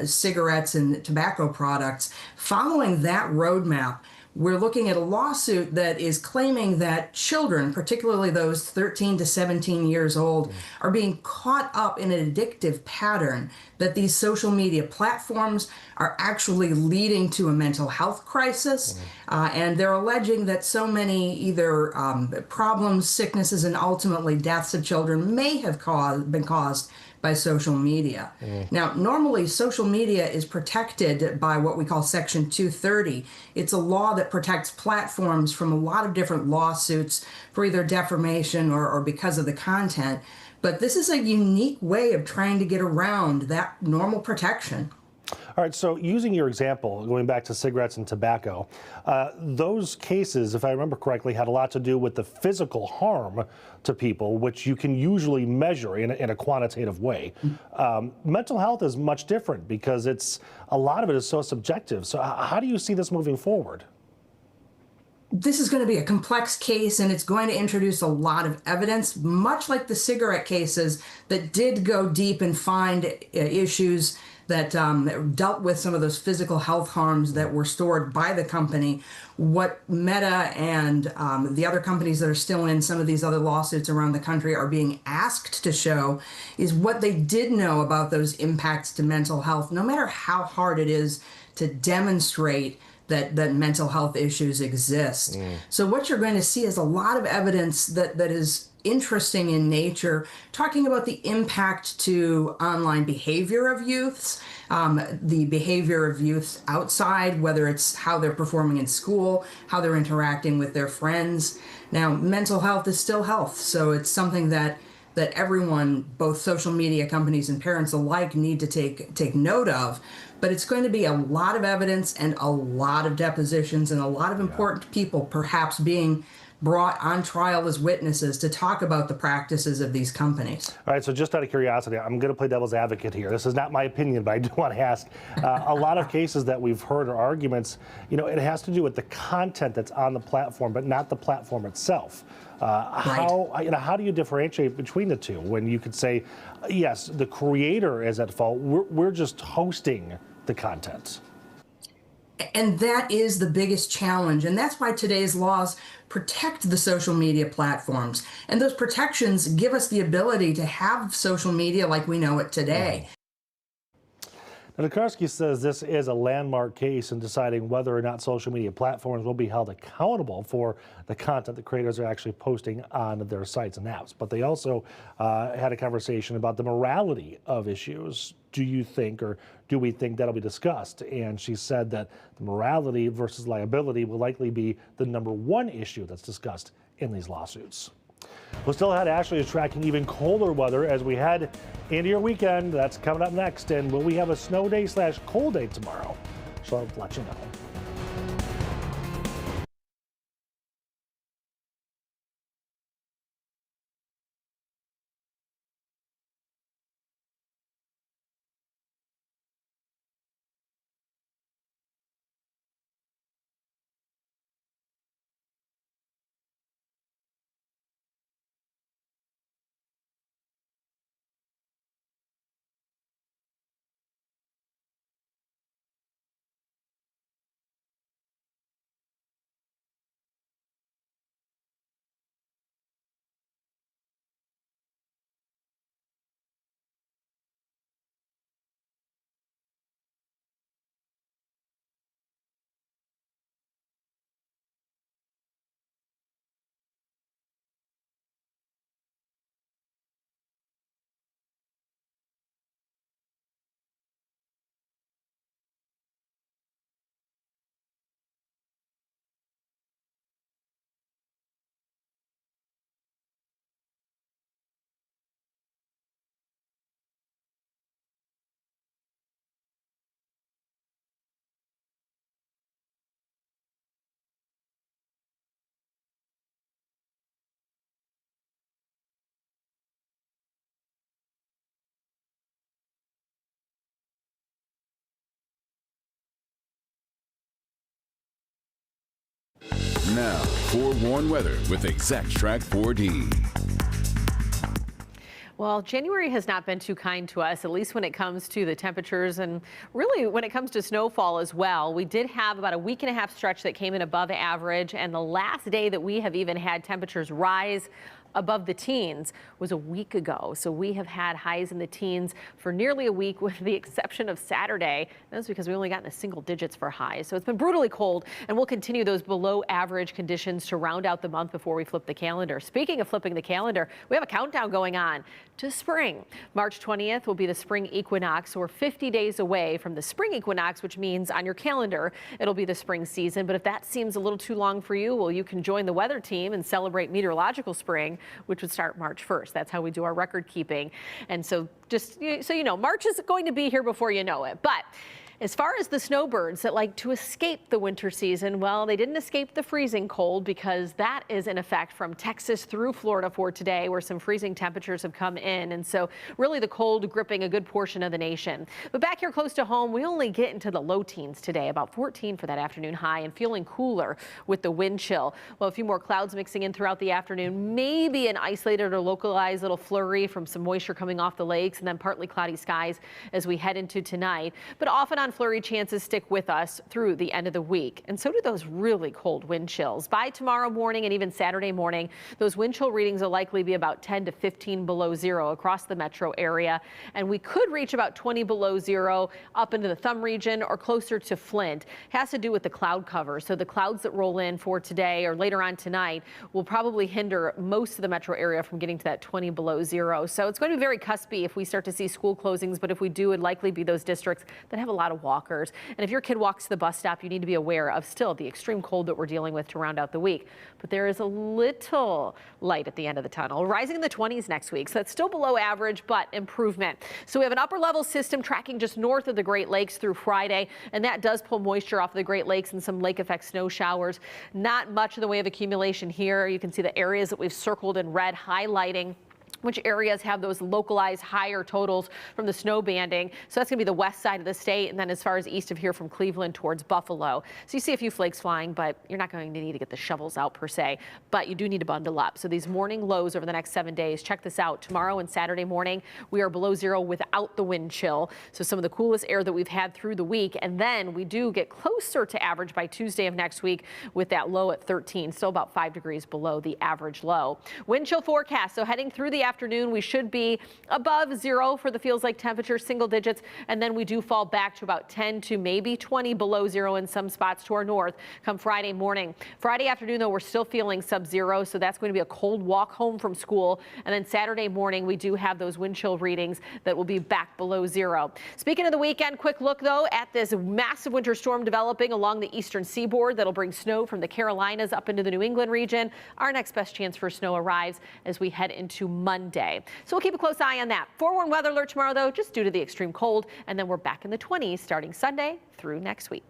cigarettes and tobacco products. Following that roadmap, we're looking at a lawsuit that is claiming that children, particularly those 13 to 17 years old, are being caught up in an addictive pattern, that these social media platforms are actually leading to a mental health crisis. And they're alleging that so many either problems, sicknesses, and ultimately deaths of children may have been caused by social media. Now, normally social media is protected by what we call Section 230. It's a law that protects platforms from a lot of different lawsuits for either defamation or because of the content. But this is a unique way of trying to get around that normal protection. All right, so using your example, going back to cigarettes and tobacco, those cases, if I remember correctly, had a lot to do with the physical harm to people, which you can usually measure in a quantitative way. Mental health is much different because a lot of it is so subjective. So how do you see this moving forward? This is going to be a complex case, and it's going to introduce a lot of evidence, much like the cigarette cases that did go deep and find issues that dealt with some of those physical health harms that were stored by the company. What Meta and the other companies that are still in some of these other lawsuits around the country are being asked to show is what they did know about those impacts to mental health, no matter how hard it is to demonstrate that mental health issues exist. So what you're going to see is a lot of evidence that is interesting in nature, talking about the impact to online behavior of youths, the behavior of youths outside, whether it's how they're performing in school, how they're interacting with their friends. Now, mental health is still health, so it's something that everyone, both social media companies and parents alike, need to take note of. But it's going to be a lot of evidence and a lot of depositions and a lot of important people perhaps being brought on trial as witnesses to talk about the practices of these companies. All right, so just out of curiosity, I'm going to play devil's advocate here. This is not my opinion, but I do want to ask. A lot of cases that we've heard or arguments, it has to do with the content that's on the platform, but not the platform itself. How do you differentiate between the two when you could say, yes, the creator is at fault, we're just hosting the content? And that is the biggest challenge. And that's why today's laws protect the social media platforms. And those protections give us the ability to have social media like we know it today. Now, Dukarski says this is a landmark case in deciding whether or not social media platforms will be held accountable for the content that creators are actually posting on their sites and apps. But they also had a conversation about the morality of issues. Do you think, or do we think that'll be discussed? And she said that the morality versus liability will likely be the #1 issue that's discussed in these lawsuits. We'll still ahead. Ashley is tracking even colder weather as we head into your weekend. That's coming up next. And will we have a snow day / cold day tomorrow? She'll let you know. Now, forewarned weather with Exact Track 4D. Well, January has not been too kind to us, at least when it comes to the temperatures and really when it comes to snowfall as well. We did have about a week and a half stretch that came in above average, and the last day that we have even had temperatures rise above the teens was a week ago. So we have had highs in the teens for nearly a week, with the exception of Saturday. That's because we only got in the single digits for highs. So it's been brutally cold, and we'll continue those below average conditions to round out the month before we flip the calendar. Speaking of flipping the calendar, we have a countdown going on to spring. March 20th will be the spring equinox. So we're 50 days away from the spring equinox, which means on your calendar it'll be the spring season. But if that seems a little too long for you, well, you can join the weather team and celebrate meteorological spring, which would start March 1st. That's how we do our record keeping. And so just so you know, March is going to be here before you know it. But as far as the snowbirds that like to escape the winter season, well, they didn't escape the freezing cold, because that is in effect from Texas through Florida for today, where some freezing temperatures have come in. And so really the cold gripping a good portion of the nation. But back here close to home, we only get into the low teens today, about 14 for that afternoon high, and feeling cooler with the wind chill. Well, a few more clouds mixing in throughout the afternoon, maybe an isolated or localized little flurry from some moisture coming off the lakes, and then partly cloudy skies as we head into tonight. But often on flurry chances stick with us through the end of the week, and so do those really cold wind chills. By tomorrow morning and even Saturday morning, those wind chill readings will likely be about 10 to 15 below zero across the metro area, and we could reach about 20 below zero up into the Thumb region or closer to Flint. It has to do with the cloud cover. So the clouds that roll in for today or later on tonight will probably hinder most of the metro area from getting to that 20 below zero. So it's going to be very cuspy if we start to see school closings, but if we do, it'd likely be those districts that have a lot of walkers. And if your kid walks to the bus stop, you need to be aware of still the extreme cold that we're dealing with to round out the week. But there is a little light at the end of the tunnel, rising in the 20s next week. So that's still below average, but improvement. So we have an upper level system tracking just north of the Great Lakes through Friday, and that does pull moisture off the Great Lakes and some lake effect snow showers. Not much in the way of accumulation here. You can see the areas that we've circled in red highlighting which areas have those localized higher totals from the snow banding. So that's going to be the west side of the state, and then as far as east of here from Cleveland towards Buffalo. So you see a few flakes flying, but you're not going to need to get the shovels out per se, but you do need to bundle up. So these morning lows over the next 7 days, check this out. Tomorrow and Saturday morning, we are below zero without the wind chill. So some of the coolest air that we've had through the week, and then we do get closer to average by Tuesday of next week with that low at 13, still about 5 degrees below the average low. Wind chill forecast. So heading through the afternoon, we should be above zero for the feels like temperature, single digits, and then we do fall back to about 10 to maybe 20 below zero in some spots to our north come Friday morning. Friday afternoon, though, we're still feeling sub-zero, so that's going to be a cold walk home from school. And then Saturday morning, we do have those wind chill readings that will be back below zero. Speaking of the weekend, quick look, though, at this massive winter storm developing along the eastern seaboard that'll bring snow from the Carolinas up into the New England region. Our next best chance for snow arrives as we head into Monday. So we'll keep a close eye on that. Forewarned weather alert tomorrow, though, just due to the extreme cold. And then we're back in the 20s starting Sunday through next week.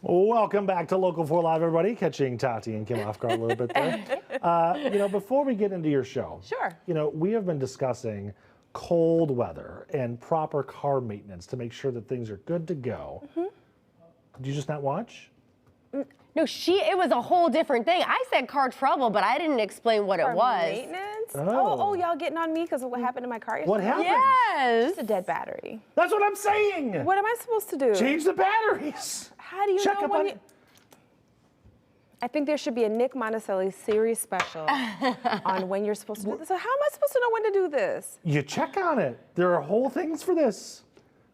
Welcome back to Local 4 Live, everybody. Catching Tati and Kim off guard a little bit there. Before we get into your show, sure. We have been discussing cold weather and proper car maintenance to make sure that things are good to go. Did you just not watch? No, it was a whole different thing. I said car trouble, but I didn't explain what it was. Maintenance? Oh, y'all getting on me because of what happened to my car yesterday? What happened? Yes. Just a dead battery. That's what I'm saying. What am I supposed to do? Change the batteries. How do you Check know up when on you... I think there should be a Nick Monticelli series special on when you're supposed to do this. So how am I supposed to know when to do this? You check on it. There are whole things for this.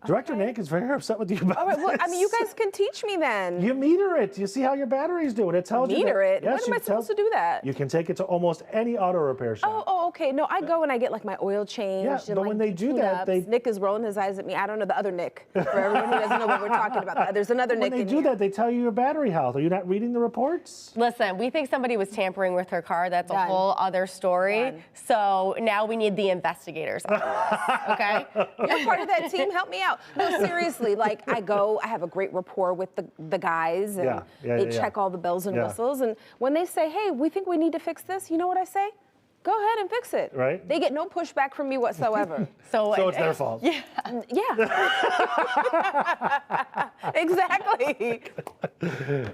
Director Nick is very upset with you about All right, well, this. I mean, you guys can teach me then. You meter it. You see how your battery's doing. It tells you. Meter it? Yes, When am I supposed to do that? You can take it to almost any auto repair shop. Oh, okay. No, I go and I get like my oil changed. Yeah, and but when they do that, Nick is rolling his eyes at me. I don't know the other Nick. For everyone who doesn't know what we're talking about, there's another Nick. When they do that, they tell you your battery health. Are you not reading the reports? Listen, we think somebody was tampering with her car. That's Done. a whole other story. Done. So now we need the investigators on this, okay? You're part of that team. Help me out. No, seriously. Like I have a great rapport with the guys, and they check all the bells and whistles. And when they say, "Hey, we think we need to fix this," you know what I say? Go ahead and fix it. Right. They get no pushback from me whatsoever. So it's their fault. Yeah. Exactly.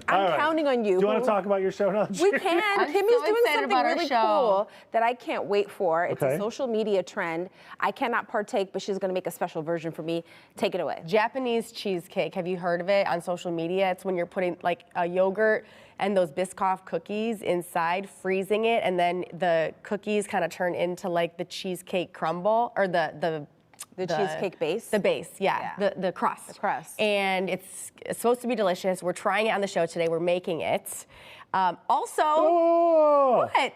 I'm counting on you. Do you want to talk about your show now? We can. I'm Kimmy's so doing excited something about our really show. cool that I can't wait for. It's Okay. a social media trend. I cannot partake, but she's going to make a special version for me. Take it away. Japanese cheesecake. Have you heard of it on social media? It's when you're putting like a yogurt and those Biscoff cookies inside, freezing it, and then the cookies kind of turn into like the cheesecake crumble or the cheesecake base? The base, yeah. The crust. The crust. And it's supposed to be delicious. We're trying it on the show today. We're making it. Also, what?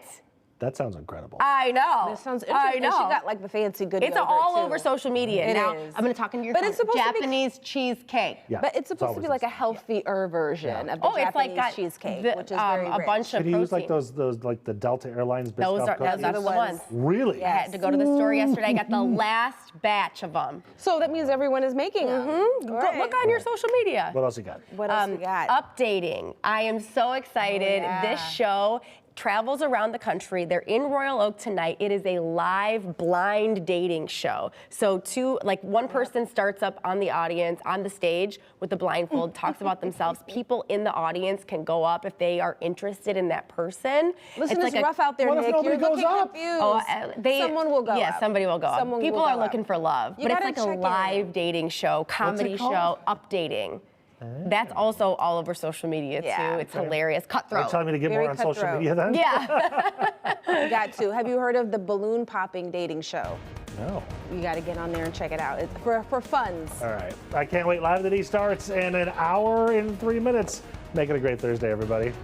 That sounds incredible. I know. This sounds I interesting. know. She got like the fancy good It's yogurt, all too. over social media. It now, is. I'm going to talk into your But phone. it's supposed to be- Japanese cheesecake. Yeah, But it's supposed to be like a healthier version of the Japanese cheesecake, which is very a rich. bunch of Could you use like protein. those like the Delta Airlines Those Biscoff are cookies? the ones. Really? I had to go to the store yesterday. I got the last batch of them. So that means everyone is making them. Go, look on your social media. What else you got? What else we got? Updating. I am so excited. This show travels around the country. They're in Royal Oak tonight. It is a live blind dating show. So one person starts up on the audience, on the stage with the blindfold, talks about themselves. People in the audience can go up if they are interested in that person. Listen, it's it's like rough out there, What if Nick. nobody You're goes looking up? confused. Someone will go Yeah, up. somebody will go up. Someone People will are go looking up. for love. You But it's gotta like a check in. live dating show, comedy called? show, updating. That's also all over social media too. Yeah. It's hilarious. Cutthroat. Are you telling me to get Very more on social cutthroat. media then? Yeah. You got to. Have you heard of the balloon popping dating show? No. You got to get on there and check it out. It's for funds. All right. I can't wait. Live the D starts in an hour and 3 minutes. Make it a great Thursday, everybody.